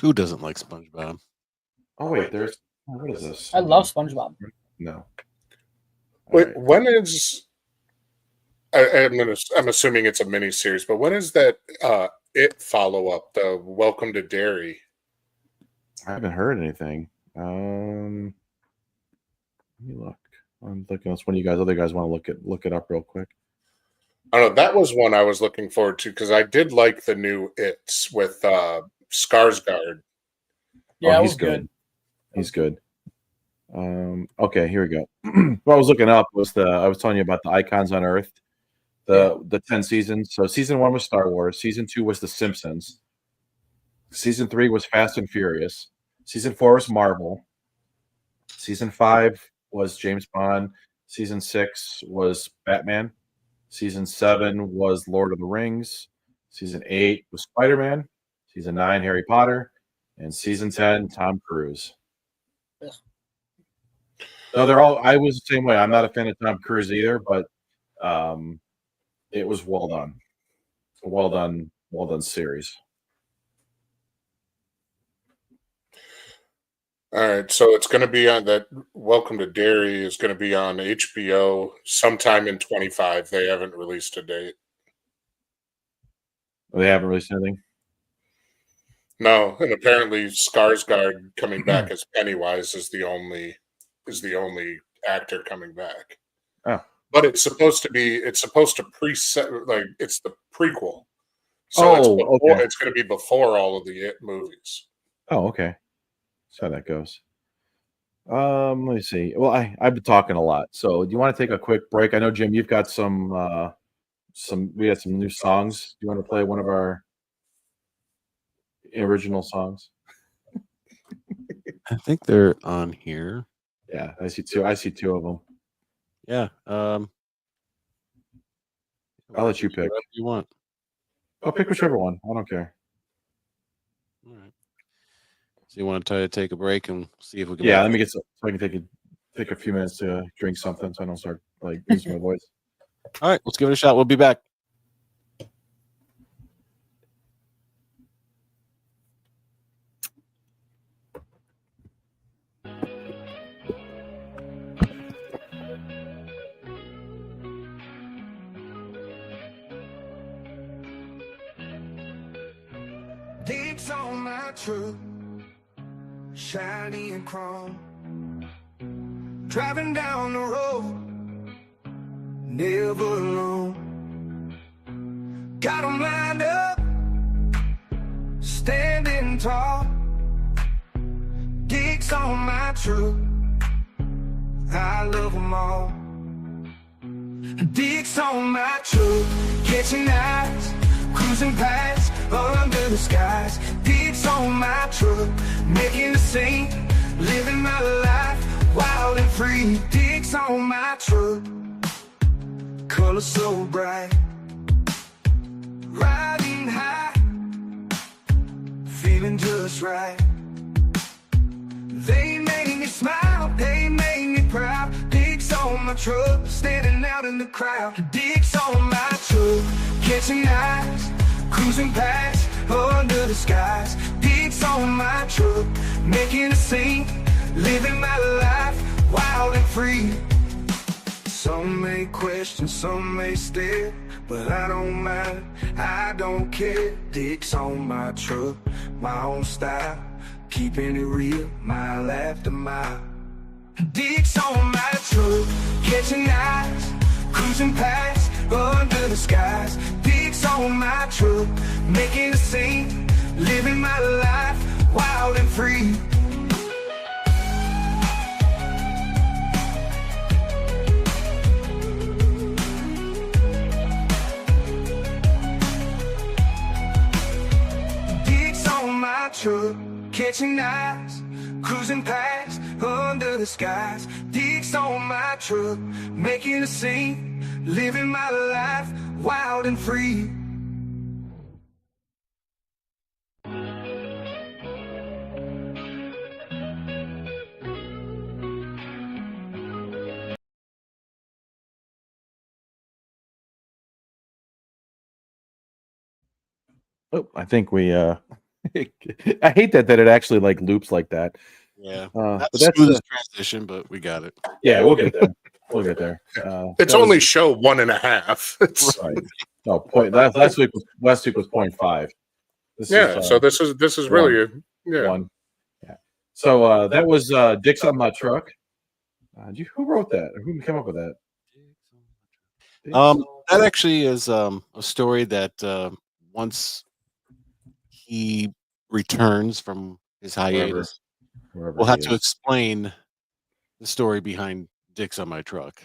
Who doesn't like SpongeBob? Oh wait, what is this? I love SpongeBob. No. Wait, Right. when is? I'm assuming it's a mini series, but when is that? It follow up the Welcome to Derry. I haven't heard anything. Let me look. I'm looking. Unless one of you other guys want to look it up real quick. I don't know. That was one I was looking forward to because I did like the new It's with Skarsgård. Yeah, Oh, it was good. He's good. Okay, here we go. What I was looking up was I was telling you about the Icons on Earth, the 10 seasons. So season 1 was Star Wars. Season 2 was The Simpsons. Season 3 was Fast and Furious. Season 4 was Marvel. Season 5 was James Bond. Season 6 was Batman. Season 7 was Lord of the Rings. Season 8 was Spider-Man. Season 9, Harry Potter. And season 10, Tom Cruise. No, I was the same way. I'm not a fan of Tom Cruise either, but it was well done. Well done series. All right, so it's going to be on that. Welcome to Derry is going to be on HBO sometime in 25. They haven't released a date. They haven't released anything. No, and apparently Skarsgård coming back as Pennywise is the only actor coming back. Oh. But it's supposed to preset, like it's the prequel. So it's going to be before all of the It movies. Oh, okay. That's how that goes. Let me see. Well, I've been talking a lot, so do you want to take a quick break? I know, Jim, you've got some. We had some new songs. Do you want to play one of our original songs? I think they're on here. Yeah, I see two. I see two of them. Yeah. I'll let you pick. Whatever you want. I'll pick whichever one. I don't care. All right. So you want to try to take a break and see if we can? Yeah, let me get so I can take a few minutes to drink something, so I don't start like losing my voice. All right, let's give it a shot. We'll be back. Dicks on my truck, shiny and chrome. Driving down the road, never alone. Got 'em lined up, standing tall. Dicks on my truck, I love 'em all. Dicks on my truck, catching eyes, cruising past, under the skies. Dicks on my truck, making a scene, living my life, wild and free. Dicks on my truck, color so bright. Riding high, feeling just right. They made me smile, they made me proud. Dicks on my truck, standing out in the crowd. Dicks on my truck, catching eyes, cruising past, under the skies. Dicks on my truck, making a scene, living my life, wild and free. Some may question, some may stare, but I don't mind, I don't care. Dicks on my truck, my own style, keeping it real, mile after mile. Dicks on my truck, catching eyes, cruising past, under the skies. Dicks on my truck, making a scene, living my life, wild and free. Dicks on my truck, catching eyes, cruising past, under the skies. Dicks on my truck, making a scene, living my life, wild and free. Oh, I think we. I hate that it actually like loops like that. Yeah. But Not the that's smoothest transition, but we got it. yeah. We'll get there. We'll get there. It's that only was- show 1.5. It's, right. No point. Last week was 0.5. This yeah, is, so this is really one. Yeah. So that was Dicks on my truck. Who wrote that? Or who came up with that? That actually is a story that once he returns from his hiatus, Wherever we'll he have to is. explain the story behind Dicks on my truck.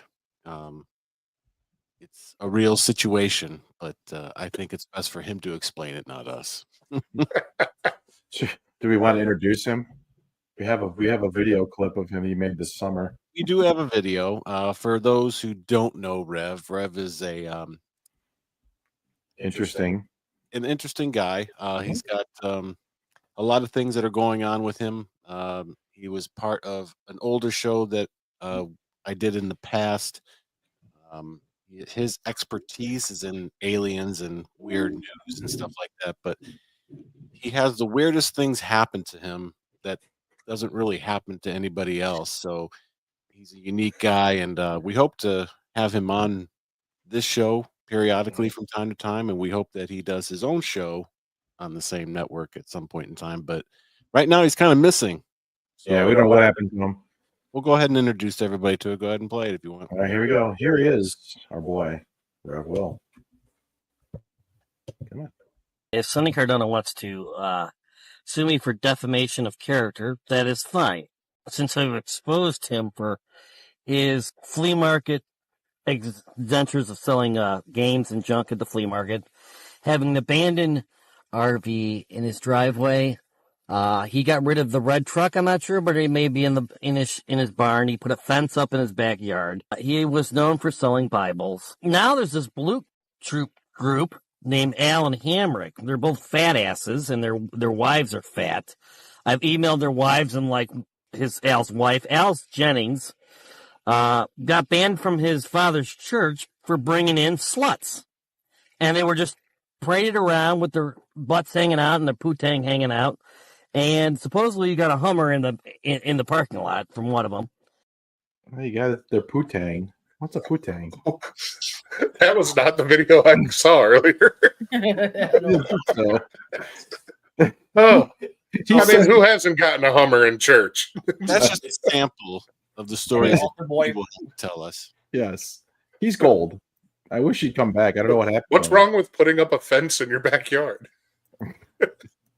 It's a real situation, but I think it's best for him to explain it, not us. Do we want to introduce him? We have a video clip of him he made this summer. We do have a video. For those who don't know Rev, Rev is an Interesting. interesting guy. He's got a lot of things that are going on with him. He was part of an older show that I did in the past. His expertise is in aliens and weird news and stuff like that, but he has the weirdest things happen to him that doesn't really happen to anybody else. So he's a unique guy, and we hope to have him on this show periodically from time to time, and we hope that he does his own show on the same network at some point in time. But right now he's kind of missing. So Yeah, we don't know what happened to him. we'll go ahead and introduce everybody to it. Go ahead and play it if you want. All right, here we go. Here he is, our boy, Rev Will. Come on. If Sonny Cardona wants to sue me for defamation of character, that is fine. since I've exposed him for his flea market adventures of selling games and junk at the flea market, having an abandoned RV in his driveway. He got rid of the red truck. I'm not sure, but it may be in his barn. He put a fence up in his backyard. He was known for selling Bibles. Now there's this Blue Troop group named Al and Hamrick. They're both fat asses, and their wives are fat. I've emailed their wives, and like Al's wife, Al's Jennings, got banned from his father's church for bringing in sluts, and they were just paraded around with their butts hanging out and their poo-tang hanging out. And supposedly you got a Hummer in the parking lot from one of them. Oh, you got their poo-tang. What's a poo-tang? That was not the video I saw earlier. So, Oh, I mean, who hasn't gotten a Hummer in church? That's just a sample of the stories that people tell us. yes, he's gold. I wish he'd come back. I don't know what happened. What's wrong with putting up a fence in your backyard? I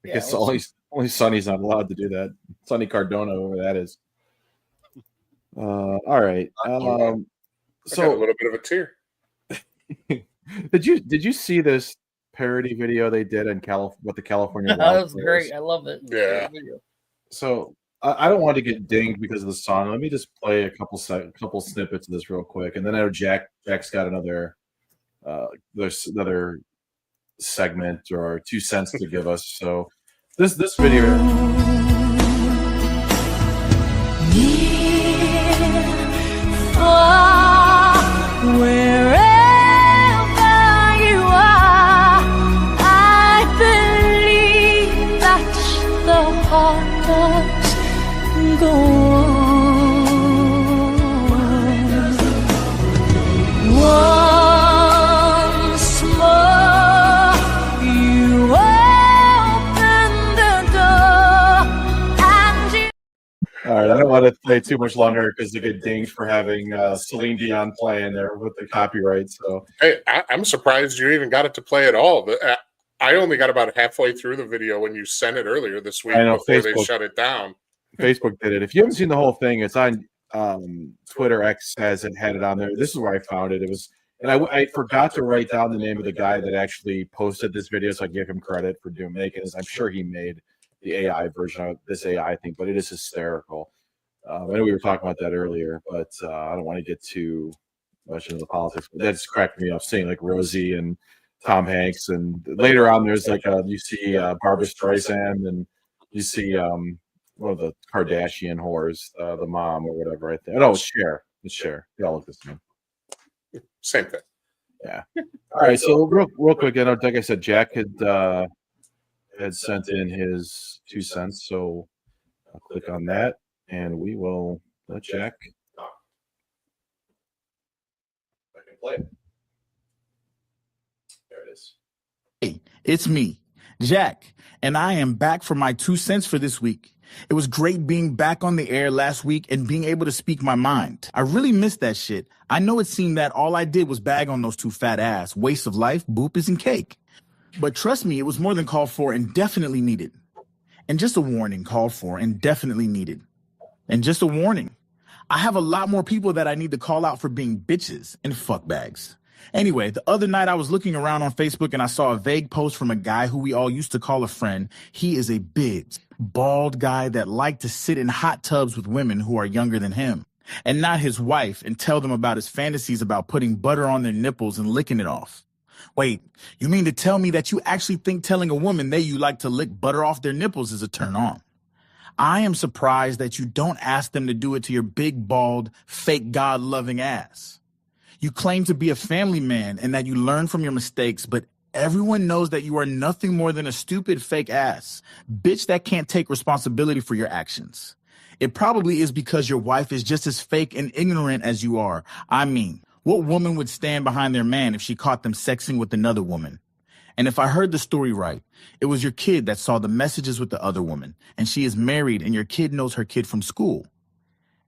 guess only Sonny's not allowed to do that. Sonny Cardona, whoever that is. All right. I got a So little bit of a tear. did you see this parody video they did in what the California? That was great. I love it. Yeah. So I don't want to get dinged because of the song. Let me just play a couple snippets of this real quick, and then I know Jack's got another there's another segment or 2 cents to give us. So this video. Wherever you are, I believe that the heart does go on. Once more, you open the door, and you. All right, I don't want to play too much longer because they get dinged for having Celine Dion playing there with the copyright. So Hey, I'm surprised you even got it to play at all. I only got about halfway through the video when you sent it earlier this week I know, before they Facebook. shut it down. Facebook did it. If you haven't seen the whole thing, it's on Twitter. X had it on there. This is where I found it. It was, and I forgot to write down the name of the guy that actually posted this video, so I give him credit for making this. I'm sure he made the AI version of this AI thing, but it is hysterical. I know we were talking about that earlier, but I don't want to get too much into the politics. But that just cracked me up seeing like Rosie and Tom Hanks, and later on there's like you see Barbara Streisand, and you see one of the Kardashian whores, the mom or whatever. I think. No, it's Cher. It's Cher. They all look the same. Same thing. Yeah. All right. So real quick, like I said, Jack had sent in his 2 cents. So I'll click on that, and we will let Jack. I can play it. There it is. Hey, it's me, Jack, and I am back for my 2 cents for this week. It was great being back on the air last week and being able to speak my mind. I really missed that shit. I know it seemed that all I did was bag on those 2 fat ass, waste of life, boopers, and cake. But trust me, it was more than called for and definitely needed. And just a warning, called for and definitely needed. And just a warning, I have a lot more people that I need to call out for being bitches and fuckbags. Anyway, the other night I was looking around on Facebook and I saw a vague post from a guy who we all used to call a friend. He is a big, bald guy that liked to sit in hot tubs with women who are younger than him and not his wife and tell them about his fantasies about putting butter on their nipples and licking it off. Wait, you mean to tell me that you actually think telling a woman you like to lick butter off their nipples is a turn on? I am surprised that you don't ask them to do it to your big, bald, fake God-loving ass. You claim to be a family man and that you learn from your mistakes, but everyone knows that you are nothing more than a stupid fake ass, bitch that can't take responsibility for your actions. It probably is because your wife is just as fake and ignorant as you are. I mean, what woman would stand behind their man if she caught them sexing with another woman? And if I heard the story right, it was your kid that saw the messages with the other woman, and she is married and your kid knows her kid from school.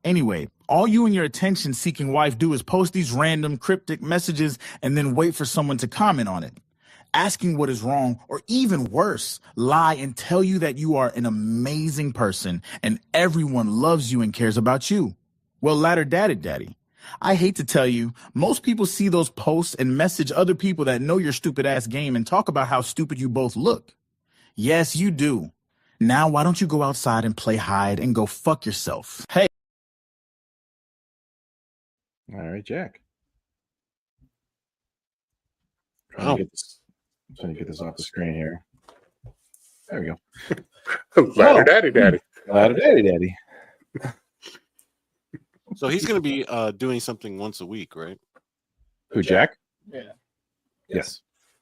Anyway, all you and your attention-seeking wife do is post these random cryptic messages and then wait for someone to comment on it. asking what is wrong, or even worse, lie and tell you that you are an amazing person and everyone loves you and cares about you. Well, ladder daddy. I hate to tell you, most people see those posts and message other people that know your stupid ass game and talk about how stupid you both look. Yes, you do. Now, why don't you go outside and play hide and go fuck yourself? Hey. All right, Jack. Wow. Trying to get this off the screen here. There we go. Ladder daddy. Ladder daddy. So he's going to be doing something once a week, right? Who, Jack? Yeah. Yes.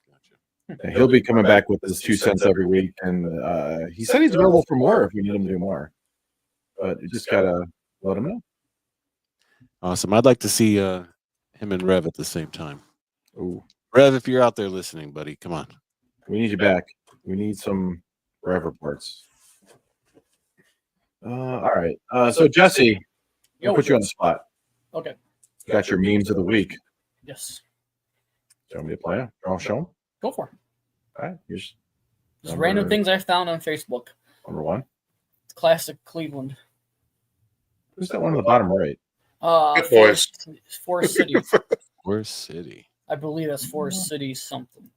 Gotcha. Yeah, he'll be coming back with his 2 cents every week, and he said he's available for more if we need him to do more. But you just gotta let him know. Awesome. I'd like to see him and Rev at the same time. Ooh, Rev, if you're out there listening, buddy, come on. we need you back. We need some Rev reports. All right. So Jesse, I'll put you on the spot. Okay. You got your memes of the week. Yes. Do you want me to play them? I'll show them. Go for it. All right. Here's Just random things I found on Facebook. number one. Classic Cleveland. Who's that one on the bottom right? Good boys. Forest City. Forest City. I believe that's Forest City something.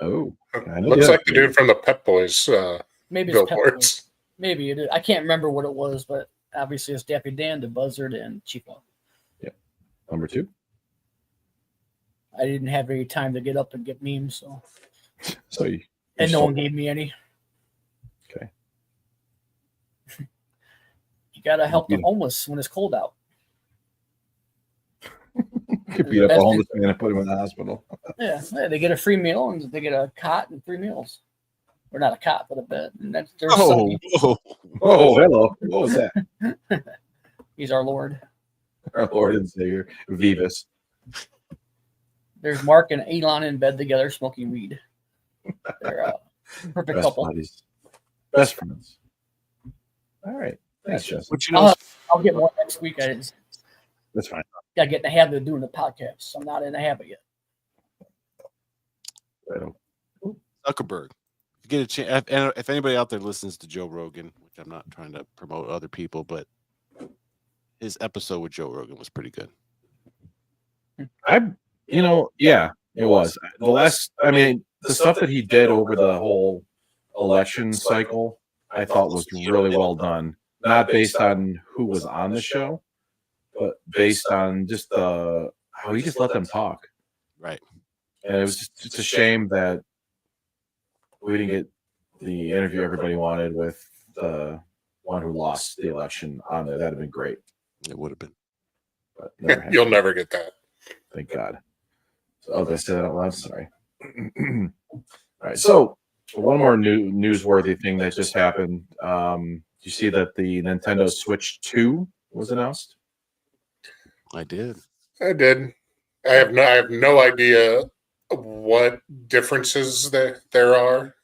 Oh, Looks like the dude from the Pep Boys Maybe it's Pep Boys. billboards. Maybe it is. I can't remember what it was, but obviously it's Daffy Dan, the Buzzard, and Chico. Number two. I didn't have any time to get up and get memes, so So you and no saw- one gave me any. Okay. You gotta help the homeless when it's cold out. You could beat up a homeless man and put him in the hospital. Yeah, they get a free meal and they get a cot and 3 meals, or not a cot, but a bed. And that's their Oh, whoa. Oh, hello. What was that? He's our Lord. Our Lord and Savior, Vivus. There's Mark and Elon in bed together smoking weed. They're a perfect Best couple. buddies. Best friends. All right. Thanks, Jesse. But you know, I'll get more next week. That's fine. I get in the habit of doing the podcast. I'm not in the habit yet. Zuckerberg. If you get a chance, if anybody out there listens to Joe Rogan, which I'm not trying to promote other people, but his episode with Joe Rogan was pretty good. Yeah, it was. The stuff that he did over the whole election cycle, I thought was really well done. Not based on who was on the show, but based on just how he just let them talk. Right. And it was just a shame that we didn't get the interview everybody wanted with the one who lost the election on there. That'd have been great. It would have been. But never happened. You'll never get that. Thank God. So, did I say that out loud? Sorry. All right. So, one more newsworthy thing that just happened. You see that the Nintendo Switch 2 was announced? I did. I did. I have no idea what differences there are.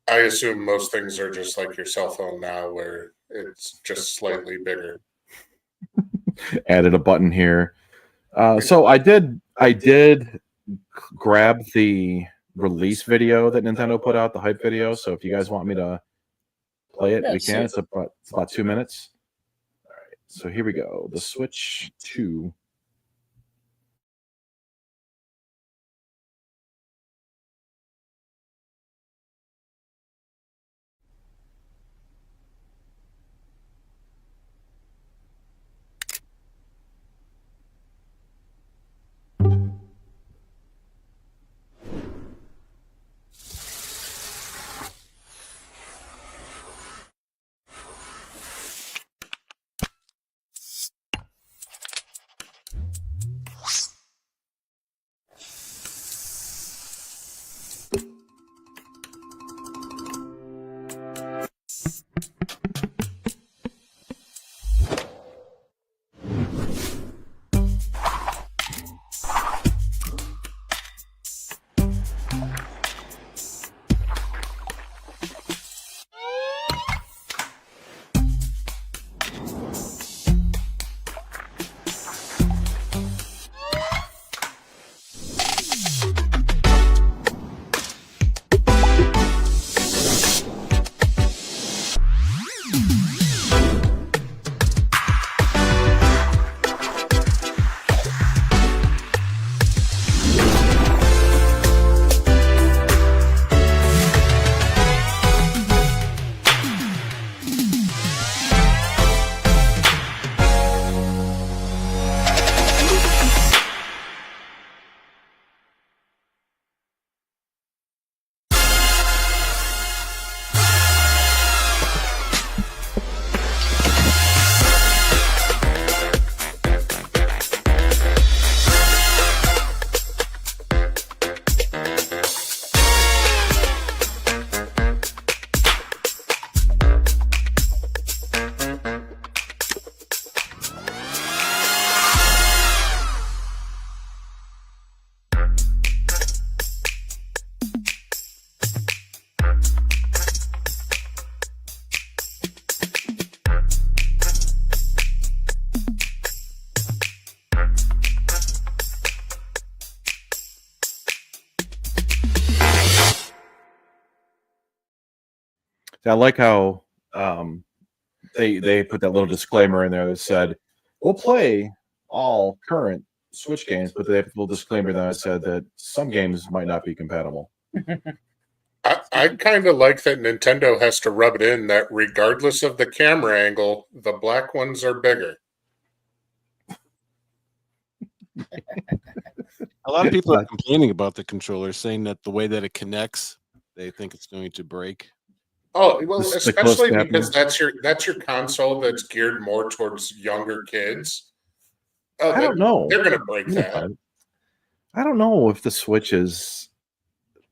I assume most things are just like your cell phone now, where it's just slightly bigger. Added a button here. So I did grab the release video that Nintendo put out, the hype video. So if you guys want me to play it, we can. It's about 2 minutes. All right. So here we go. The Switch 2. I like how they put that little disclaimer in there that said we'll play all current Switch games, but they have a little disclaimer that said that some games might not be compatible. I kind of like that Nintendo has to rub it in that regardless of the camera angle, the black ones are bigger. A lot of people are complaining about the controller, saying that the way that it connects, they think it's going to break. Oh well, The close especially snapping. because that's your console that's geared more towards younger kids. Oh, I don't know. They're going to break that. I don't know if the Switch is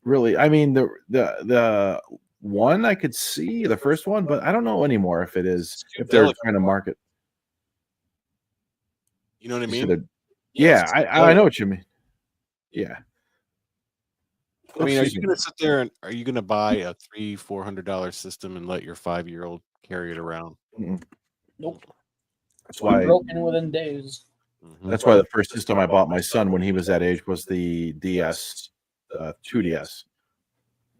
really. I mean, the one I could see the first one, but I don't know anymore if it is. If they're trying to market. You know what I You mean? said yeah, I know what you mean. Yeah. I mean, are you going to sit there and are you going to buy a $300-$400 system and let your 5-year-old carry it around? Mm-mm. Nope. That's why. Broken within days. That's why the first system I bought my son when he was that age was the DS, 2DS,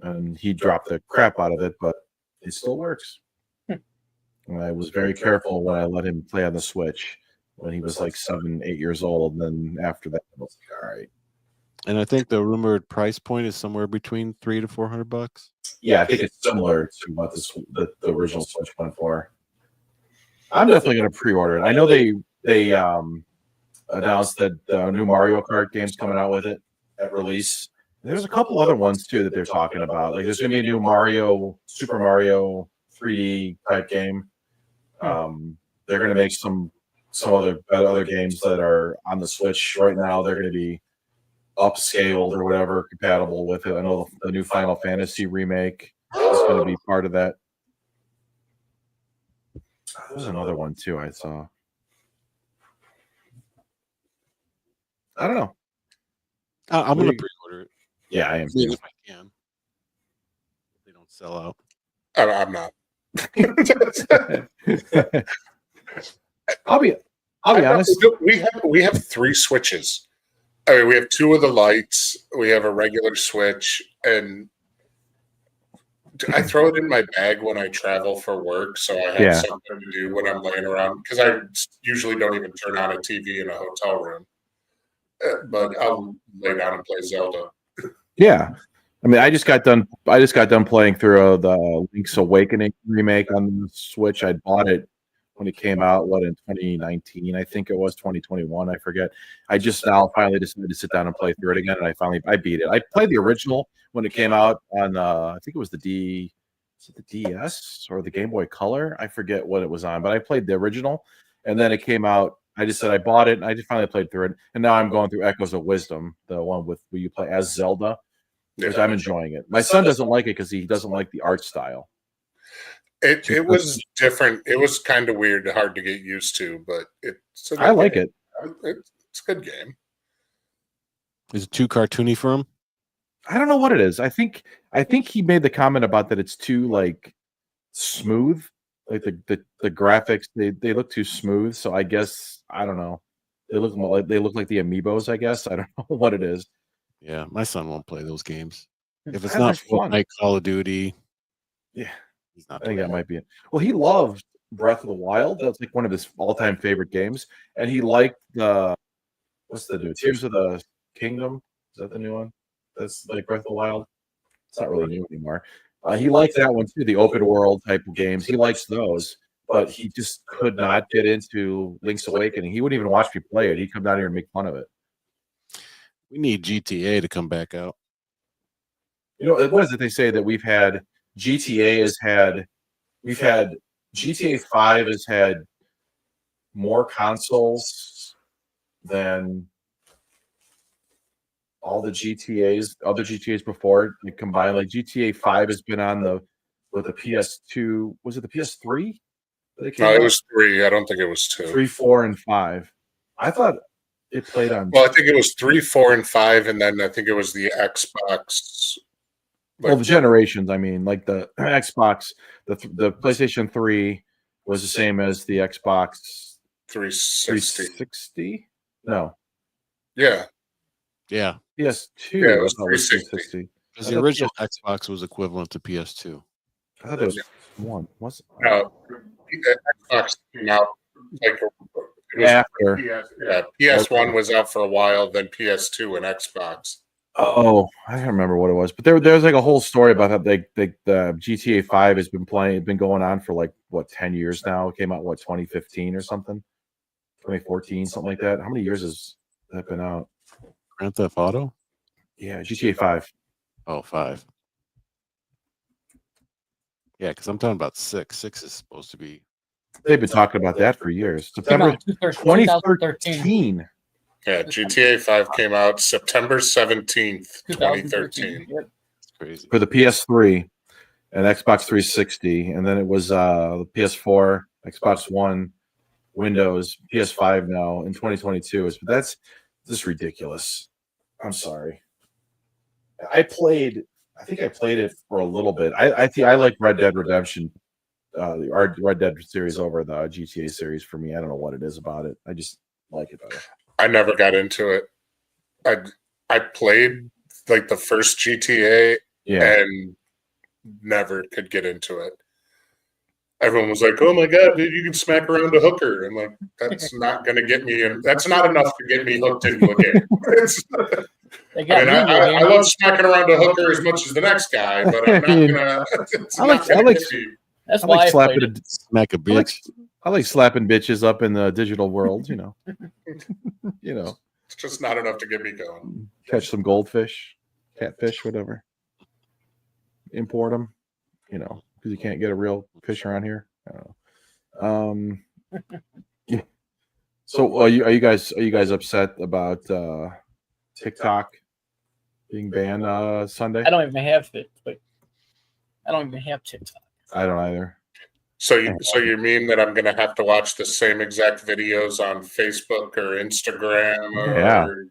and he dropped the crap out of it, but it still works. And I was very careful when I let him play on the Switch when he was like 7, 8 years old. And then after that, I was like, all right. And I think the rumored price point is somewhere between $300 to $400. Yeah, I think it's similar to what the original Switch went for. I'm definitely going to pre-order it. I know they announced that the new Mario Kart game's coming out with it at release. There's a couple other ones too that they're talking about. Like there's going to be a new Super Mario 3D type game. They're going to make some other games that are on the Switch right now. They're going to be upscaled or whatever, compatible with it. I know the new Final Fantasy remake is going to be part of that. There's another one too I saw. I don't know. I'm going to pre-order it. Yeah, I am. If I can. If they don't sell out. I'm not. I'll be honest. We have 3 Switches. I mean, we have 2 of the lights. We have a regular Switch, and I throw it in my bag when I travel for work, so I have something to do when I'm laying around. Because I usually don't even turn on a TV in a hotel room, but I'll lay down and play Zelda. Yeah, I mean, I just got done playing through the Link's Awakening remake on the Switch. I bought it when it came out, in 2019, I think it was 2021, I forget. I just now finally decided to sit down and play through it again, and I beat it. I played the original when it came out on I think it was the DS or the Game Boy Color. I forget what it was on, but I played the original, and then it came out. I just said I bought it, and I just finally played through it, and now I'm going through Echoes of Wisdom, the one where you play as Zelda, which I'm enjoying it. My son doesn't like it because he doesn't like the art style. It was different. It was kind of weird, hard to get used to, but I like it. It's a good game. Is it too cartoony for him? I don't know what it is. I think he made the comment about that it's too like smooth, like the graphics they look too smooth. So I guess I don't know. They look like the Amiibos. I guess I don't know what it is. Yeah, my son won't play those games. If it's That's not fun. like Call of Duty, yeah. I think that might be it. Well, he loved Breath of the Wild. That's like one of his all-time favorite games. And he liked what's the new Tears of the Kingdom? Is that the new one? That's like Breath of the Wild. It's not really new anymore. He liked that one too, the open world type of games. He likes those, but he just could not get into Link's Awakening. He wouldn't even watch me play it. He'd come down here and make fun of it. We need GTA to come back out. You know, what is it they say that we've had GTA 5 has had more consoles than all the other GTAs before it combined. Like GTA 5 has been on with the PS2. Was it the PS3? No, it was 3. I don't think it was 2. 3, 4, and 5. I thought it played on. Well, I think it was 3, 4, and 5, and then I think it was the Xbox. Well, the generations. I mean, like the Xbox, the PlayStation 3 was the same as the Xbox 360. No. Yeah. Yeah. PS2. Yeah, it was 360. Because the original Xbox was equivalent to PS2. I thought it was one. Was No, Xbox came out like it was after? PS1 was out for a while, then PS2 and Xbox. Oh, I don't remember what it was, but there's like a whole story about how the GTA 5 has been going on for like what 10 years now. It came out 2015 or something, 2014, something like that. How many years has that been out? Grand Theft Auto? Yeah, GTA 5. Oh, 5. Yeah, because I'm talking about 6. 6 is supposed to be. They've been talking about that for years. Came September out 2013. Yeah, GTA 5 came out September 17th, 2013. Yep. It's crazy. For the PS3 and Xbox 360, and then it was the PS4, Xbox One, Windows, PS5 now in 2022. But that's just ridiculous. I'm sorry. I think I played it for a little bit. I think I like Red Dead Redemption, the Red Dead series over the GTA series for me. I don't know what it is about it. I just like it better. I never got into it. I played like the first GTA and never could get into it. Everyone was like, "Oh my god, dude, you can smack around a hooker." I'm like, "That's not going to get me in. That's not enough to get me hooked into a game." I love smacking around a hooker as much as the next guy, but I'm not gonna. That's why I played it. Smack a bitch. I like slapping bitches up in the digital world, you know. It's just not enough to get me going. Catch some goldfish, catfish, whatever. Import them, because you can't get a real fish around here. I don't know. Yeah. So, are you guys upset about TikTok being banned Sunday? I don't even have it, but I don't even have TikTok. I don't either. So you mean that I'm going to have to watch the same exact videos on Facebook or Instagram or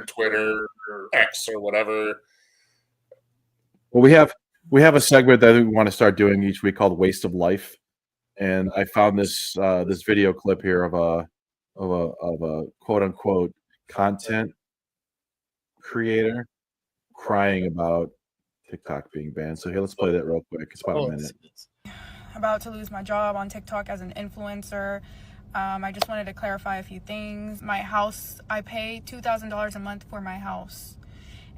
Twitter or X or whatever? Well, we have a segment that we want to start doing each week called "Waste of Life," and I found this video clip here of a quote unquote content creator crying about TikTok being banned. So here, let's play that real quick. It's about a minute. About to lose my job on TikTok as an influencer. I just wanted to clarify a few things. My house, I pay $2,000 a month for my house.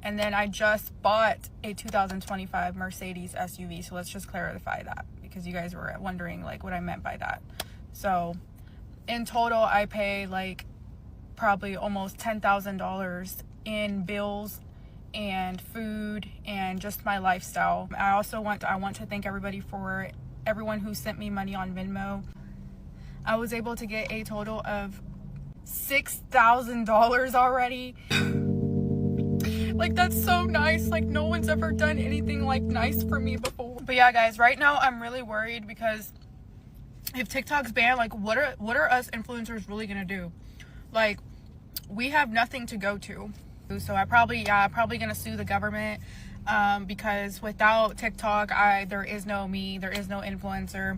And then I just bought a 2025 Mercedes SUV. So let's just clarify that because you guys were wondering like what I meant by that. So in total, I pay like probably almost $10,000 in bills and food and just my lifestyle. I want to thank everyone who sent me money on Venmo. I was able to get a total of $6,000 already. Like, that's so nice. Like, no one's ever done anything like nice for me before. But yeah, guys, right now I'm really worried because if TikTok's banned, like, what are us influencers really gonna do? Like, we have nothing to go to. So I'm probably gonna sue the government. Because without TikTok, there is no me, there is no influencer.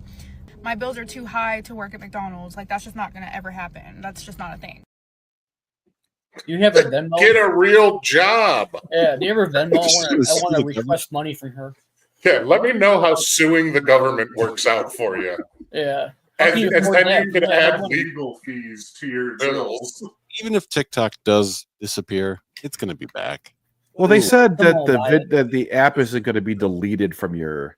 My bills are too high to work at McDonald's. Like, that's just not gonna ever happen. That's just not a thing. You have a Venmo? Get a real job. Yeah, do you ever Venmo? I want to request money from her. Yeah, let me know how suing the government works out for you. Yeah. And then you can add legal fees to your bills. Even if TikTok does disappear, it's going to be back. Well, they said that the app isn't going to be deleted from your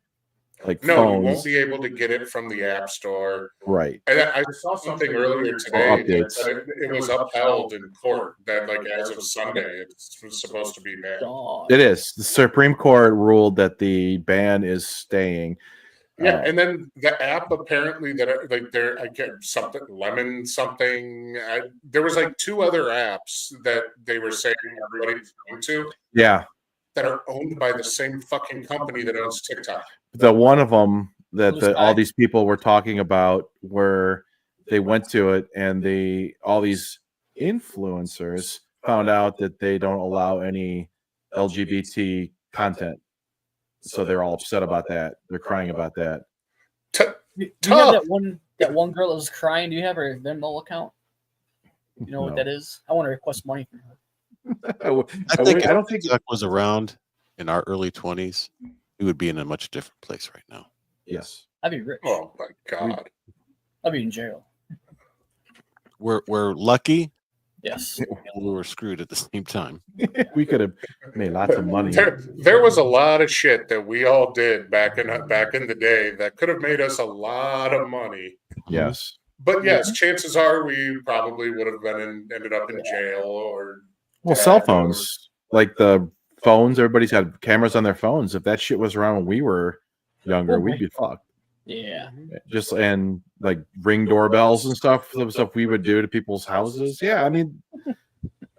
phones. You won't be able to get it from the App Store. Right. And I saw something earlier today that it was upheld in court that, like, as of Sunday, it's supposed to be banned. It is. The Supreme Court ruled that the ban is staying. Yeah, and then the app apparently I get something lemon something. There was like 2 other apps that they were saying everybody's going to. Yeah. That are owned by the same fucking company that owns TikTok. The one of them that all these people were talking about, where they went to it and all these influencers found out that they don't allow any LGBT content. So they're all upset about that. They're crying about that. You have that one girl that was crying. Do you have her Venmo account? You know what that is? I want to request money from her. I don't think TikTok was around in our early 20s. We would be in a much different place right now. Yes. I'd be rich. Oh my God. I'd be in jail. We're lucky. Yes. And we were screwed at the same time. We could have made lots of money. There was a lot of shit that we all did back in the day that could have made us a lot of money. Yes. But yes, chances are we probably would have ended up in jail or. Well, cell phones, like the phones, everybody's had cameras on their phones. If that shit was around when we were younger, we'd be fucked. Yeah. Just and like ring doorbells and stuff, some stuff we would do to people's houses. Yeah, I mean,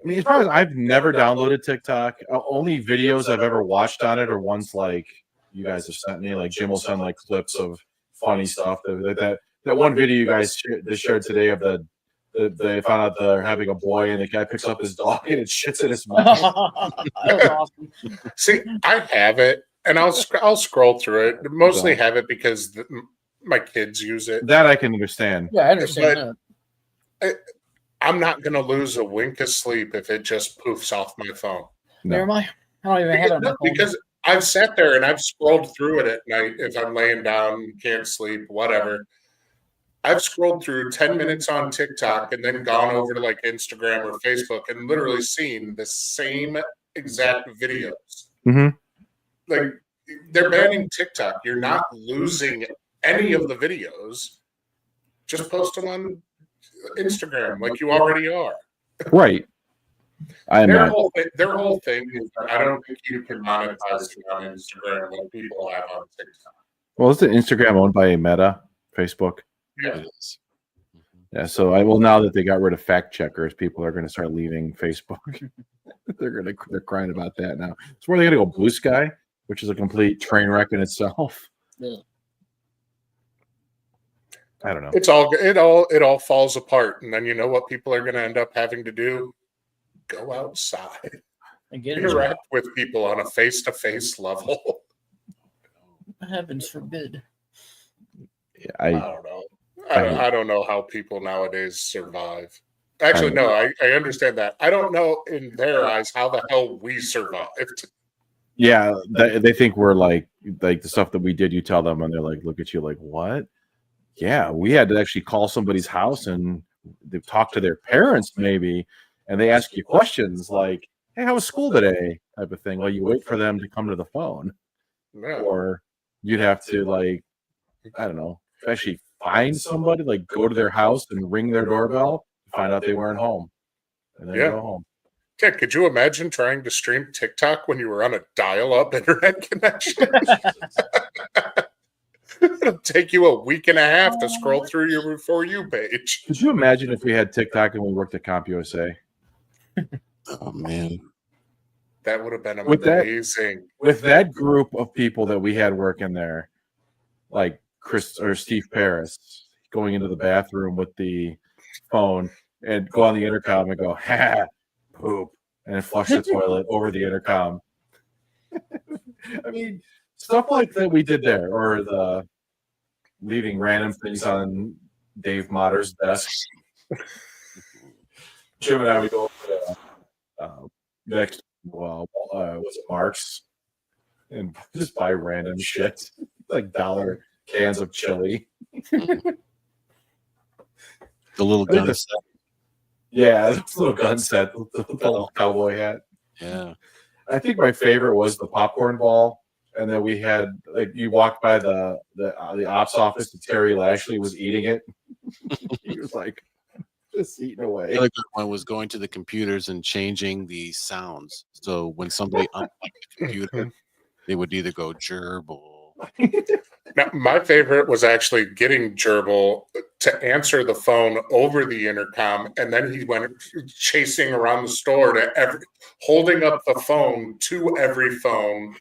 as far as I've never downloaded TikTok, only videos I've ever watched on it are ones like you guys have sent me. Like Jim will send like clips of funny stuff. That one video you guys shared today of they found out they're having a boy and the guy picks up his dog and it shits in his mouth. That was awesome. See, I have it, and I'll scroll through it. Mostly have it because my kids use it. That I can understand. Yeah, I understand that. I'm not going to lose a wink of sleep if it just poofs off my phone. Never mind. I don't even have it on my phone. Because I've sat there and I've scrolled through it at night if I'm laying down, can't sleep, whatever. I've scrolled through 10 minutes on TikTok and then gone over to like Instagram or Facebook and literally seen the same exact videos. Mm-hmm. Like, they're banning TikTok. You're not losing any of the videos. Just post them on Instagram like you already are. Right. Their whole thing is that I don't think you can monetize it on Instagram like people have on TikTok. Well, isn't Instagram owned by Meta, Facebook? Yeah. Yeah, so now that they got rid of fact checkers, people are going to start leaving Facebook. They're crying about that now. So where are they going to go? Blue Sky, which is a complete train wreck in itself. Yeah. I don't know. It all falls apart, and then you know what people are going to end up having to do? Go outside and interact with people on a face-to-face level. Heavens forbid. Yeah, I don't know. I don't know how people nowadays survive. Actually, no, I understand that. I don't know in their eyes how the hell we survived. Yeah, they think we're like the stuff that we did. You tell them, and they're like, look at you, like what? Yeah, we had to actually call somebody's house and they talk to their parents, maybe, and they ask you questions like, "Hey, how was school today?" type of thing. Well, you wait for them to come to the phone, or you'd have to like, I don't know, actually find somebody, like go to their house and ring their doorbell, find out they weren't home, and then go home. Yeah, could you imagine trying to stream TikTok when you were on a dial-up internet connection? It'll take you a week and a half to scroll through your For You page. Could you imagine if we had TikTok and we worked at CompUSA? Oh man, that would have been amazing. With that group of people that we had working there, like Chris or Steve Paris going into the bathroom with the phone and go on the intercom and go, "Ha, poop," and then flush the toilet over the intercom. I mean, stuff like that we did there, or the leaving random things on Dave Motter's desk. Jim and I would go over to next, what's it, Mark's, and just buy random shit, like $1 cans of chili. The little gun set. Yeah, the little gun set, the little cowboy hat. Yeah. I think my favorite was the popcorn ball. And then we had, like, you walked by the ops office and Terry Lashley was eating it. He was like just eating away. The other good one was going to the computers and changing the sounds. So when somebody unplugged the computer, they would either go gerbil. Now, my favorite was actually getting Gerbil to answer the phone over the intercom, and then he went chasing around the store holding up the phone to every phone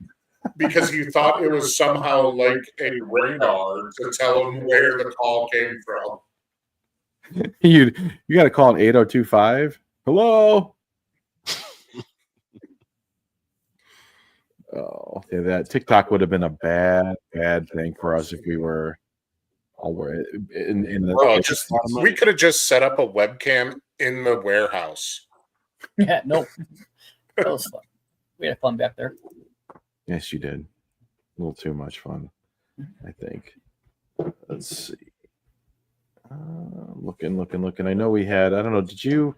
because he thought it was somehow like a radar to tell him where the call came from. You got to call an 8025. Hello. Oh, yeah, that TikTok would have been a bad thing for us if we were all in the. We could have just set up a webcam in the warehouse. Yeah, nope. That was fun. We had fun back there. Yes, you did. A little too much fun, I think. Let's see. Looking. I know we had. I don't know. Did you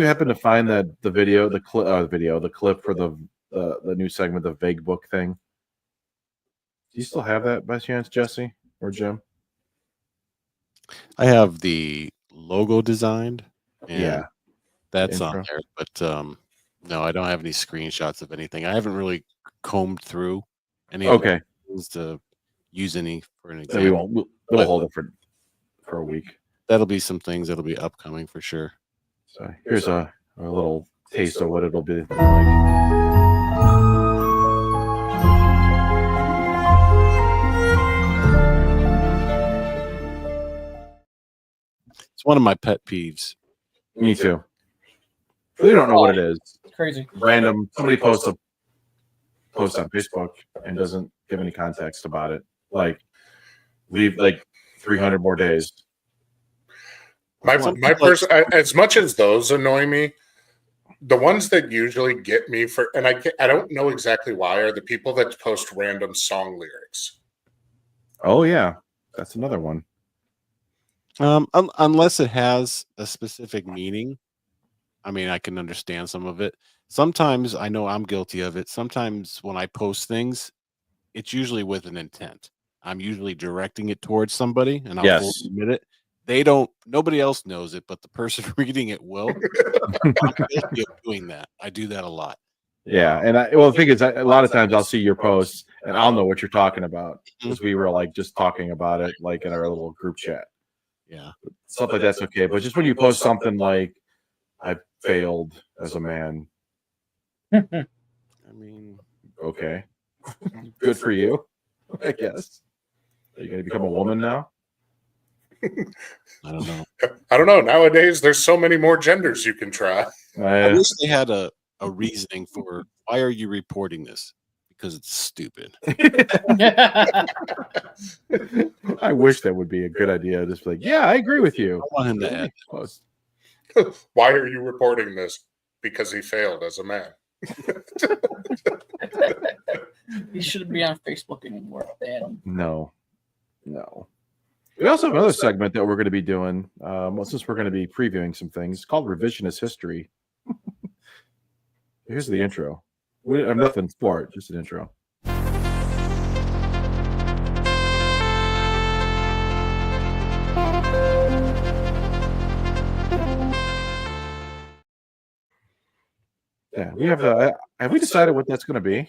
happen to find that the clip for the new segment, the vague book thing? Do you still have that by chance, Jesse or Jim? I have the logo designed, and Yeah, that's on intro. there. But no, I don't have any screenshots of anything. I haven't really combed through any of Okay, those to use any for an then example. we won't. We'll hold it for a week. That'll be some things that'll be upcoming for sure. So here's a little taste of what it'll be like. It's one of my pet peeves. Me too. We don't know what it is. It's crazy. Random. Somebody posts a post on Facebook and doesn't give any context about it. Like, leave like 300 more days. My person, as much as those annoy me, the ones that usually get me and I don't know exactly why, are the people that post random song lyrics. Oh yeah, that's another one. Unless it has a specific meaning, I mean, I can understand some of it. Sometimes I know I'm guilty of it. Sometimes when I post things, it's usually with an intent. I'm usually directing it towards somebody, and I'll fully admit it. Nobody else knows it, but the person reading it will. I'm guilty of doing that. I do that a lot. Yeah, and the thing is, a lot of times I'll see your posts and I'll know what you're talking about because we were like just talking about it like in our little group chat. Yeah, stuff like that's okay, but just when you post something like "I failed as a man," I mean, okay, good for you, I guess. Are you going to become a woman now? I don't know. I don't know. Nowadays, there's so many more genders you can try. I wish they had a reasoning for why are you reporting this? Because it's stupid. I wish that would be a good idea. Just like, yeah, I agree with you. I want him to add post. Why are you reporting this? Because he failed as a man. He shouldn't be on Facebook anymore. No. We also have another segment that we're going to be doing. Since we're going to be previewing some things, it's called Revisionist History. Here's the intro. We have nothing for it, just an intro. Yeah, we have. Have we decided what that's going to be?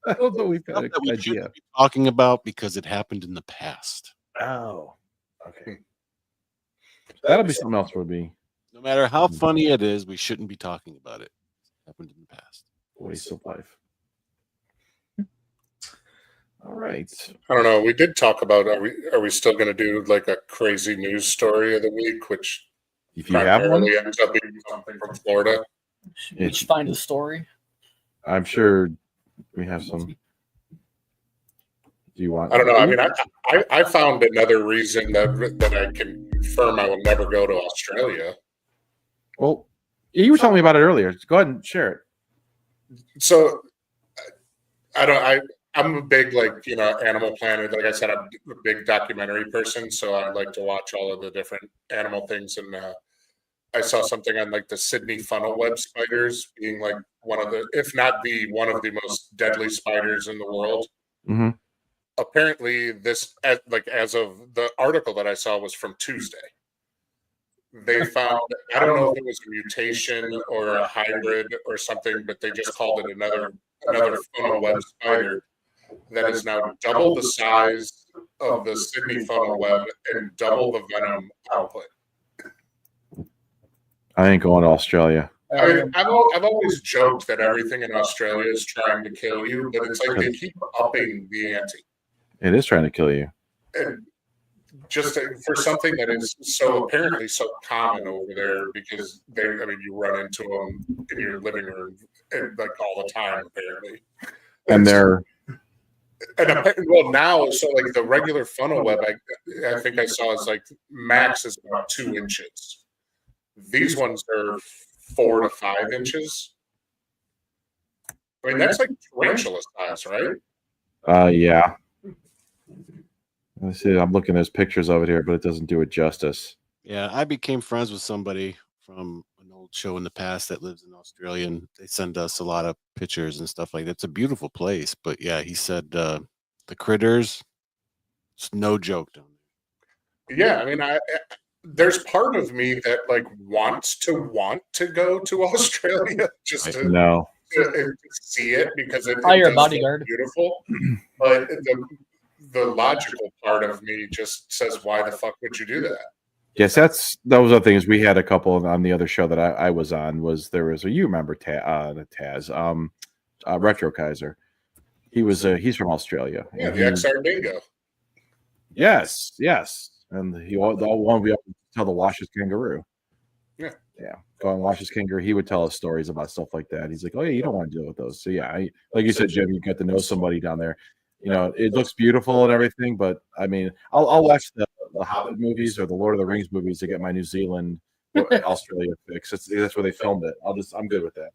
I don't know. We've got an idea. Be talking about because it happened in the past. Oh, okay. That'll be something else. Would be. No matter how funny it is, we shouldn't be talking about it. It happened in the past. Waste of life. All right. I don't know. We did talk about are we still going to do like a crazy news story of the week, which if you have one, ends up being something from Florida. We should find a story. I'm sure we have some. Do you want? I don't know. I mean, I found another reason that I can confirm I will never go to Australia. Well, you were telling me about it earlier. Go ahead and share it. So, I'm a big, Animal Planet. Like I said, I'm a big documentary person, so I like to watch all of the different animal things. And I saw something on the Sydney funnel web spiders being one of the, if not one of the most deadly spiders in the world. Mm-hmm. Apparently, this, as of the article that I saw, was from Tuesday. They found, I don't know if it was a mutation or a hybrid or something, but they just called it another funnel web spider that is now double the size of the Sydney funnel web and double the venom output. I ain't going to Australia. I mean, I've always joked that everything in Australia is trying to kill you, but it's like they keep upping the ante. It is trying to kill you. And just for something that is apparently so common over there, because you run into them in your living room all the time, apparently. And they're now, so the regular funnel web, I think I saw is max is about 2 inches. These ones are 4 to 5 inches. I mean, that's like tarantula size, right? Yeah. Let's see, I'm looking. There's pictures of it here, but it doesn't do it justice. Yeah, I became friends with somebody from an old show in the past that lives in Australia, and they send us a lot of pictures and stuff like that. It's a beautiful place, but yeah, he said the critters, it's no joke down there. Yeah, I mean, there's part of me that like wants to go to Australia just to, No. to see it because it Hire a does look bodyguard. beautiful. But the logical part of me just says, why the fuck would you do that? Yes, that was the thing is we had a couple on the other show that I was on. You remember Taz, Retro Kaiser. He's from Australia. Yeah, the XR Bingo. Yes, and he all wanted to tell the wash his kangaroo. Yeah, go and wash his kangaroo. He would tell us stories about stuff like that. He's like, oh yeah, you don't want to deal with those. So yeah, like you said, Jim, you get to know somebody down there. You know, it looks beautiful and everything, but I mean, I'll watch the Hobbit movies or the Lord of the Rings movies to get my New Zealand, Australia fix. That's where they filmed it. I'm good with that.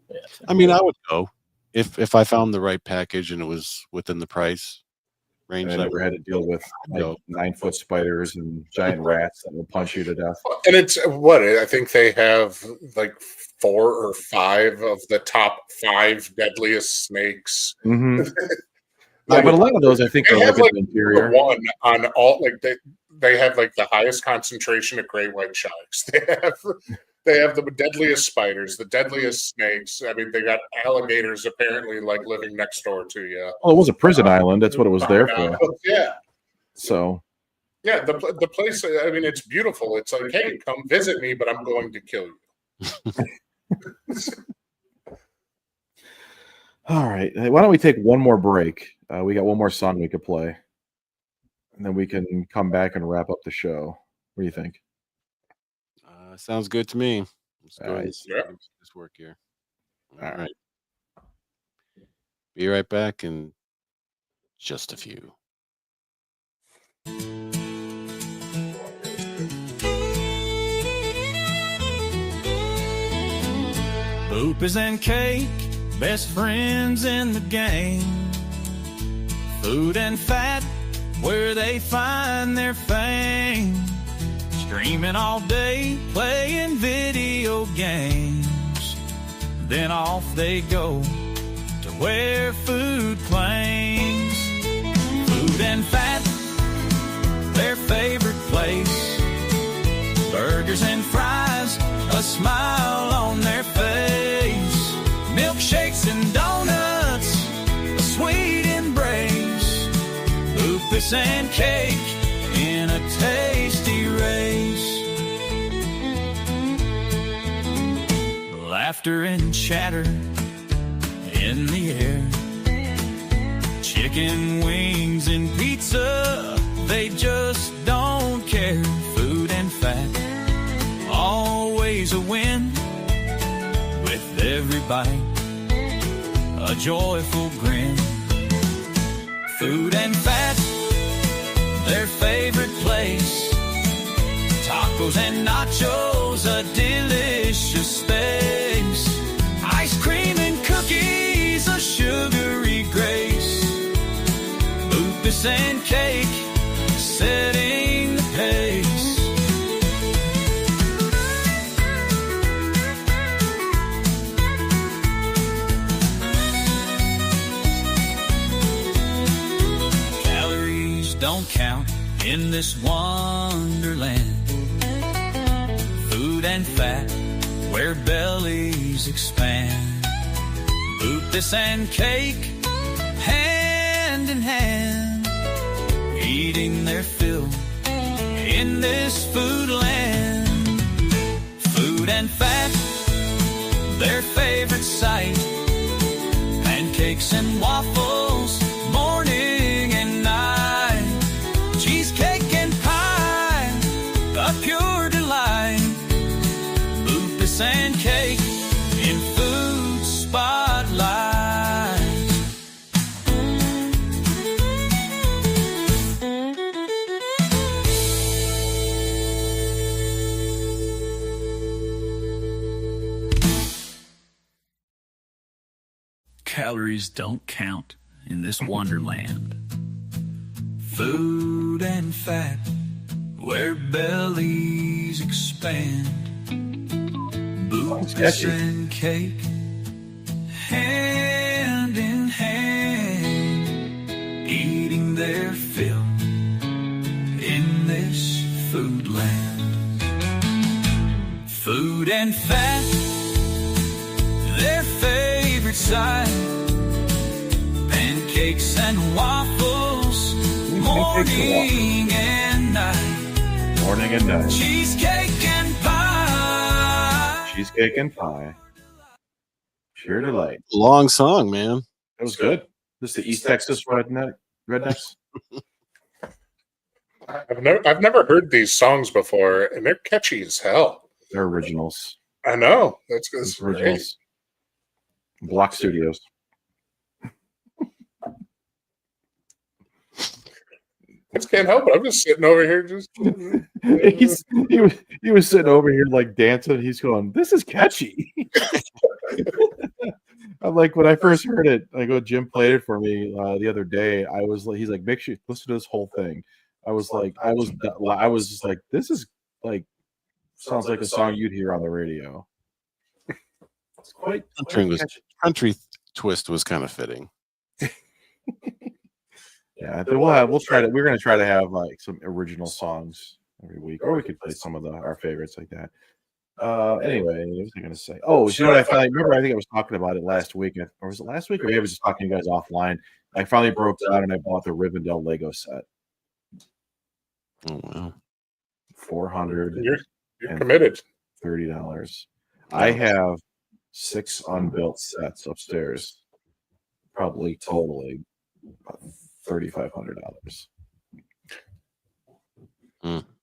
Yeah. I mean, I would go if I found the right package and it was within the price range. And I never had to deal with 9-foot spiders and giant rats that will punch you to death. And it's what I think they have like 4 or 5 of the top 5 deadliest snakes. Mm-hmm. Yeah, but a lot of those I think are like like the interior. One on all like they have like the highest concentration of great white sharks. They have the deadliest spiders, the deadliest snakes. I mean, they got alligators apparently like living next door to you. Oh, it was a prison island. That's what it was there for. Yeah. So. Yeah, the place. I mean, it's beautiful. It's like, hey, come visit me, but I'm going to kill you. All right. Why don't we take one more break? We got one more song we could play, and then we can come back and wrap up the show. What do you think? Sounds good to me. Let's go All ahead right. and see this work here. All right. Be right back in just a few. Boopies and cake, best friends in the game. Food and fat, where they find their fame. Streaming all day, playing video games. Then off they go to where food claims. Food and fat, their favorite place. Burgers and fries, a smile on their face. Milkshakes and donuts, a sweet embrace. Lupus and cake in a tasty race. Laughter and chatter in the air. Chicken wings and pizza, they just don't care. Food and fat, always a win. With every bite, a joyful grin. Food and fat, their favorite place. Tacos and nachos, a delicious space. Ice cream and cookies, a sugary grace. Lupus and cake, setting the pace. Calories don't count in this wonderland. Food and fat, where bellies expand. Lupus and cake, hand in hand, eating their fill in this food land. Food and fat, their favorite sight. Pancakes and waffles, morning and night. Cheesecake and pie, a pure delight. Lupus and cake in food spotlight. Calories don't count in this wonderland. food and fat, where bellies expand. Boots and cake, hand in hand, eating their fill in this food land. Food and fat, their favorite side. Pancakes and waffles, morning and night. Morning and night. Cheesecake and pie. Cheesecake and pie. Pure delight. Long song, man. That was good. This is the East Texas rednecks. I've never heard these songs before, and they're catchy as hell. They're originals. I know. That's originals. Block Studios. I just can't help it. I'm just sitting over here. He was sitting over here like dancing. He's going, "This is catchy." I'm like, when I first heard it, I go, Jim played it for me the other day. I was like, he's like, make sure you listen to this whole thing. I was like, I was just like, this is like, sounds like a song you'd hear on the radio. It's quite country twist was kind of fitting. Yeah, we'll try to. We're going to try to have like some original songs every week, or we could play some of our favorites like that. Anyway, what was I going to say? Oh, you know what I finally remember? I think I was talking about it last week, or was it last week? Or maybe I was just talking to you guys offline. I finally broke down and I bought the Rivendell Lego set. Oh wow, $400. You're committed. $30. I have 6 unbuilt sets upstairs, probably totaling $3,500.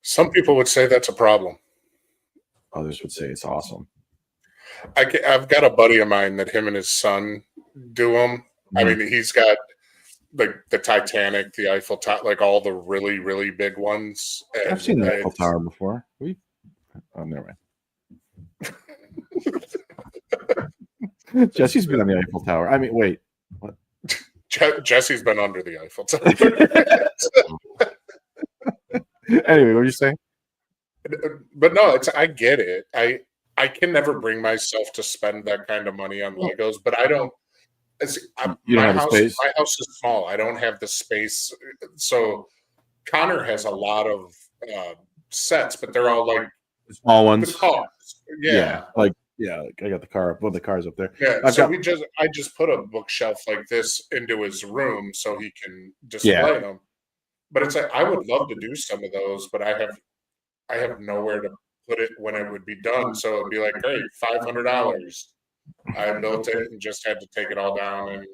Some people would say that's a problem. Others would say it's awesome. I've got a buddy of mine that him and his son do them. I mean, he's got like the Titanic, the Eiffel Tower, like all the really, really big ones. And I've seen the Eiffel Tower before. Never mind. Jesse's been on the Eiffel Tower. I mean, wait. What? Jesse's been under the Eiffel Tower. Anyway, what are you saying? But no, I get it. I can never bring myself to spend that kind of money on Legos, but I don't. You don't have the space? My house is small. I don't have the space. So Connor has a lot of sets, but they're all like the small ones. The cars. Yeah. Like I got the car. One of the cars up there. Yeah. I just put a bookshelf like this into his room so he can display them. But it's like I would love to do some of those, but I have nowhere to put it when it would be done. So it'd be like, hey, $500. I built it and just had to take it all down and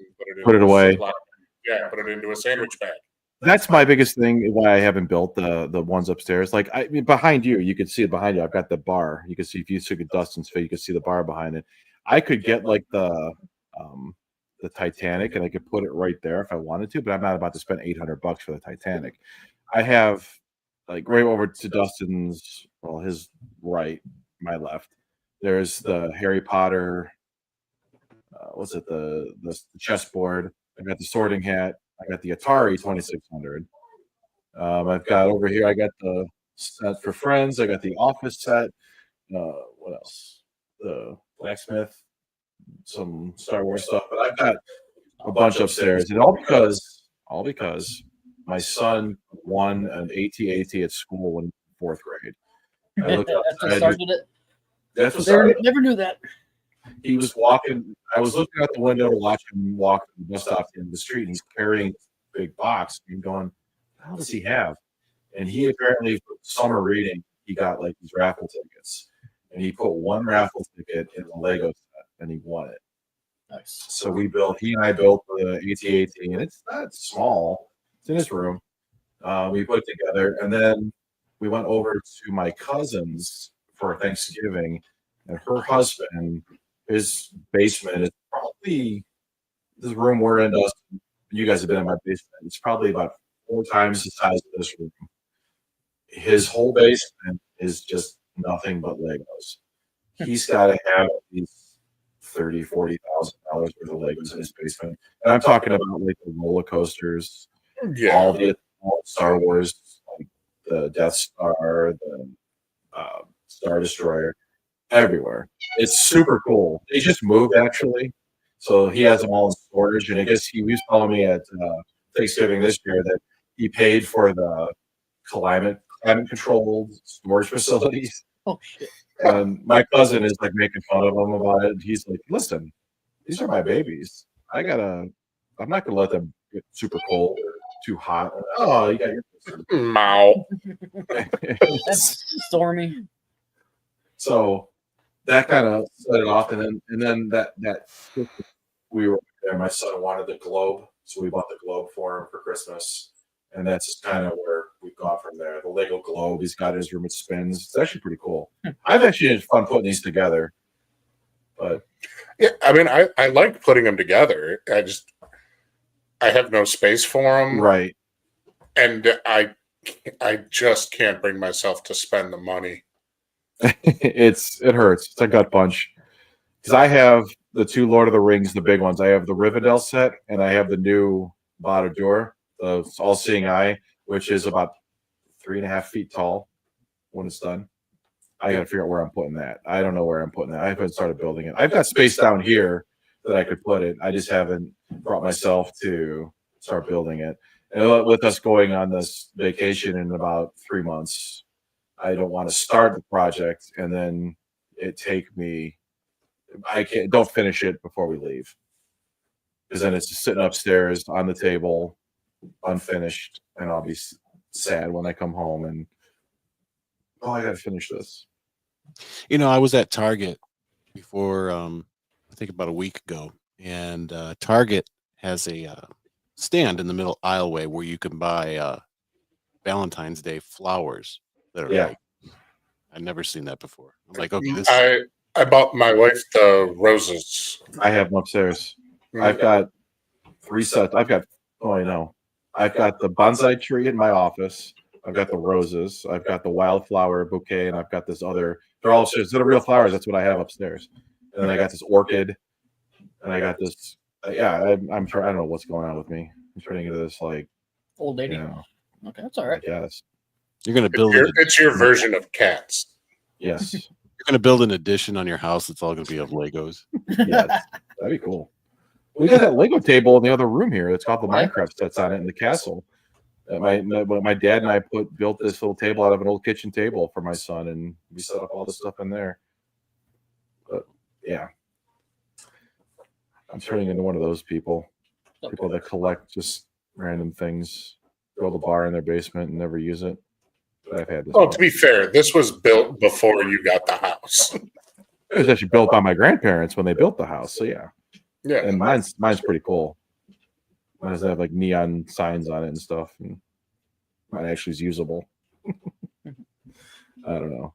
put it away. Put it into a sandwich bag. That's my biggest thing. Why I haven't built the ones upstairs. Like behind you can see it behind you. I've got the bar. You can see if you took a Dustin's face, you can see the bar behind it. I could get like the Titanic and I could put it right there if I wanted to, but I'm not about to spend $800 for the Titanic. I have like right over to Dustin's, well, his right, my left. There's the Harry Potter. What's it? The chessboard. I got the Sorting Hat. I got the Atari 2600. I've got over here. I got the set for Friends. I got the Office set. What else? The Blacksmith. Some Star Wars stuff. But I've got a bunch upstairs, and all because my son won an AT at school in 4th grade. I looked outside. That's what started it. Never knew that. He was walking. I was looking out the window to watch him walk to the bus stop in the street, and he's carrying a big box. And going, what the hell does he have? And he apparently, for summer reading, he got like these raffle tickets, and he put one raffle ticket in the Lego set, and he won it. Nice. So he and I built the AT-AT, and it's not small. It's in his room. We put it together, and then we went over to my cousin's for Thanksgiving, and her husband, his basement is probably this room we're in. You guys have been in my basement. It's probably about 4 times the size of this room. His whole basement is just nothing but Legos. He's got to have these $30,000-$40,000 worth of Legos in his basement, and I'm talking about like the roller coasters, all all Star Wars, like the Death Star, the Star Destroyer, everywhere. It's super cool. They just moved actually, so he has them all in storage. And I guess he was telling me at Thanksgiving this year that he paid for the climate controlled storage facilities. Oh shit! And my cousin is like making fun of him about it. He's like, "Listen, these are my babies. I'm not gonna let them get super cold or too hot." Oh, you got your Mao. That's stormy. So that kind of set it off, and then that we were there. My son wanted the globe, so we bought the globe for him for Christmas, and that's kind of where we've gone from there. The Lego globe, he's got his room, it spins. It's actually pretty cool. I've actually had fun putting these together, but Yeah, I mean, I like putting them together. I have no space for them, right. and I just can't bring myself to spend the money. It hurts. It's a gut punch. Because I have the two Lord of the Rings, the big ones. I have the Rivendell set, and I have the new Baradur, the All-Seeing Eye, which is about 3.5 feet tall when it's done. I got to figure out where I'm putting that. I don't know where I'm putting that. I haven't started building it. I've got space down here that I could put it. I just haven't brought myself to start building it. And with us going on this vacation in about 3 months, I don't want to start the project and then it take me. Don't finish it before we leave, because then it's just sitting upstairs on the table, unfinished, and I'll be sad when I come home and I got to finish this. You know, I was at Target before, I think about a week ago, and Target has a stand in the middle aisleway where you can buy Valentine's Day flowers that are like, I've never seen that before. I'm like, okay, I bought my wife the roses. I have them upstairs. I've got 3 sets. I've got the bonsai tree in my office. I've got the roses. I've got the wildflower bouquet, and I've got this other. They're all upstairs. They're real flowers. That's what I have upstairs. And then I got this orchid, and I got this. I'm trying. I don't know what's going on with me. I'm turning into this like old lady. Okay, that's all right. Yes. You're gonna build it's your version of cats. Yes. You're gonna build an addition on your house. It's all gonna be of Legos. Yeah, that'd be cool. We got that Lego table in the other room here. It's got the Minecraft sets on it in the castle. My dad and I built this little table out of an old kitchen table for my son, and we set up all the stuff in there. But yeah, I'm turning into one of those people that collect just random things, build a bar in their basement and never use it. But I've had this. Oh, to be fair, this was built before you got the house. It was actually built by my grandparents when they built the house. So yeah. Yeah, and mine's pretty cool. Mine does have like neon signs on it and stuff, and mine actually is usable. I don't know.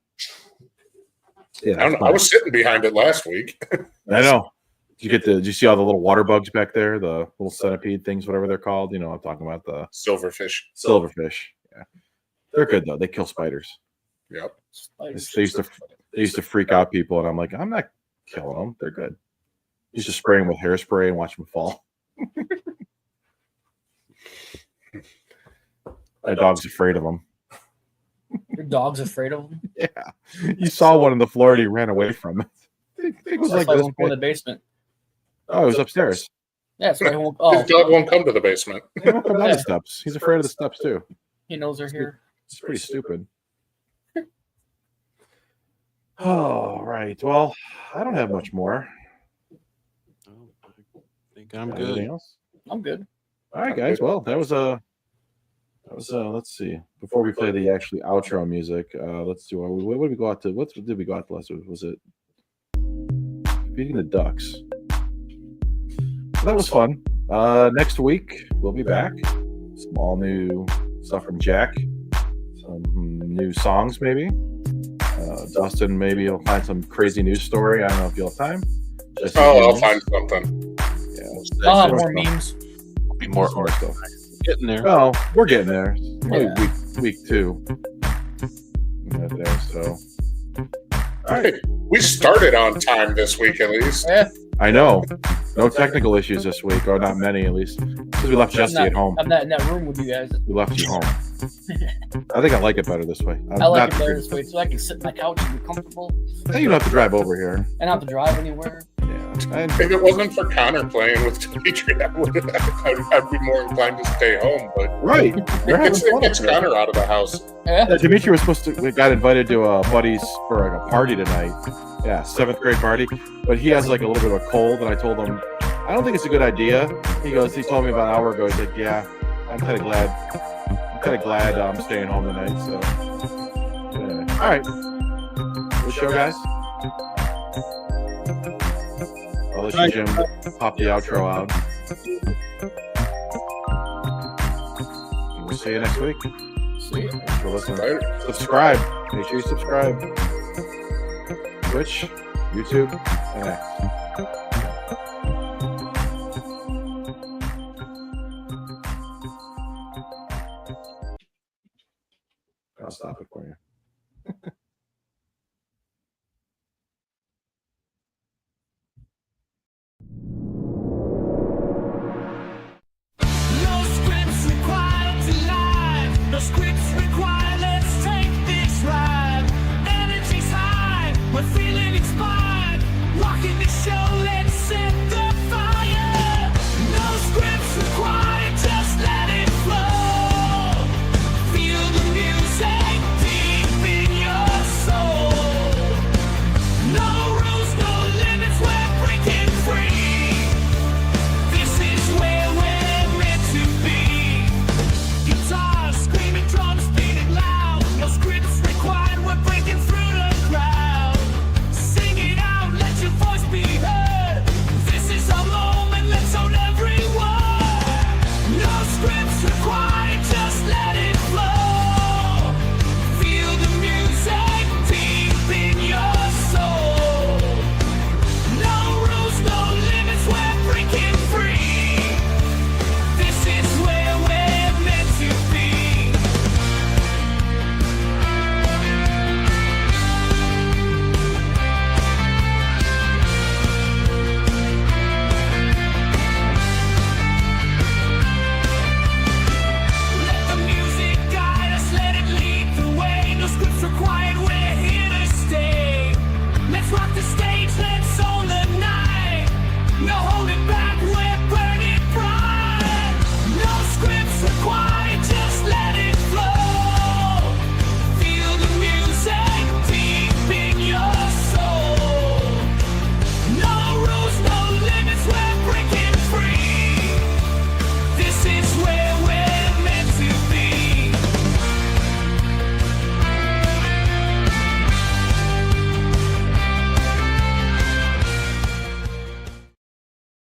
Yeah, I don't know. I was sitting behind it last week. I know. Did you see all the little water bugs back there? The little centipede things, whatever they're called. You know, I'm talking about the silverfish. Silverfish. Yeah, they're good though. They kill spiders. Yep. They used to freak out people, and I'm like, I'm not killing them. They're good. You just spray them with hairspray and watch them fall. My dog's afraid of them. Your dog's afraid of them? Yeah. You saw one on the floor and he ran away from it. It was like this won't go in the basement. Oh, it was upstairs. Yeah, so his dog won't come to the basement. He won't come down the steps. He's afraid of the steps too. He knows they're here. It's pretty stupid. Oh, right. Well, I don't have much more. I think I'm good. Anything else? I'm good. All right, guys. Well, that was let's see. Before we play the actually outro music, let's do. What did we go out to? What did we go out to last week? Was it Feeding the Ducks? That was fun. Next week we'll be back. Some all new stuff from Jack. Some new songs, maybe. Dustin, maybe he'll find some crazy news story. I don't know if you'll have time. I'll find something. Yeah. I'll have more memes. More stuff. Getting there. Well, we're getting there. Yeah. Week 2. We're there, so. All right. We started on time this week, at least. Yeah. I know. No technical issues this week, or not many at least, because we left Jesse at home. I'm not in that room with you guys. We left you home. I think I like it better this way. I like it better this way, so I can sit on my couch and be comfortable. Then you don't have to drive over here. I don't have to drive anywhere. Yeah. If it wasn't for Connor playing with Dimitri, I'd be more inclined to stay home. But right, it gets Connor out of the house. Yeah. Dimitri was supposed to. We got invited to a buddy's for like a party tonight. Yeah, 7th grade party. But he has like a little bit of a cold, and I told him, I don't think it's a good idea. He told me about an hour ago. He's like, yeah, I'm kind of glad I'm staying home tonight. So, yeah. All right, good show, guys. I'll let you, Jim, pop the outro out. And we'll see you next week. See you. Thanks for listening. Subscribe. Make sure you subscribe. Twitch, YouTube, and X. I'll stop it for you.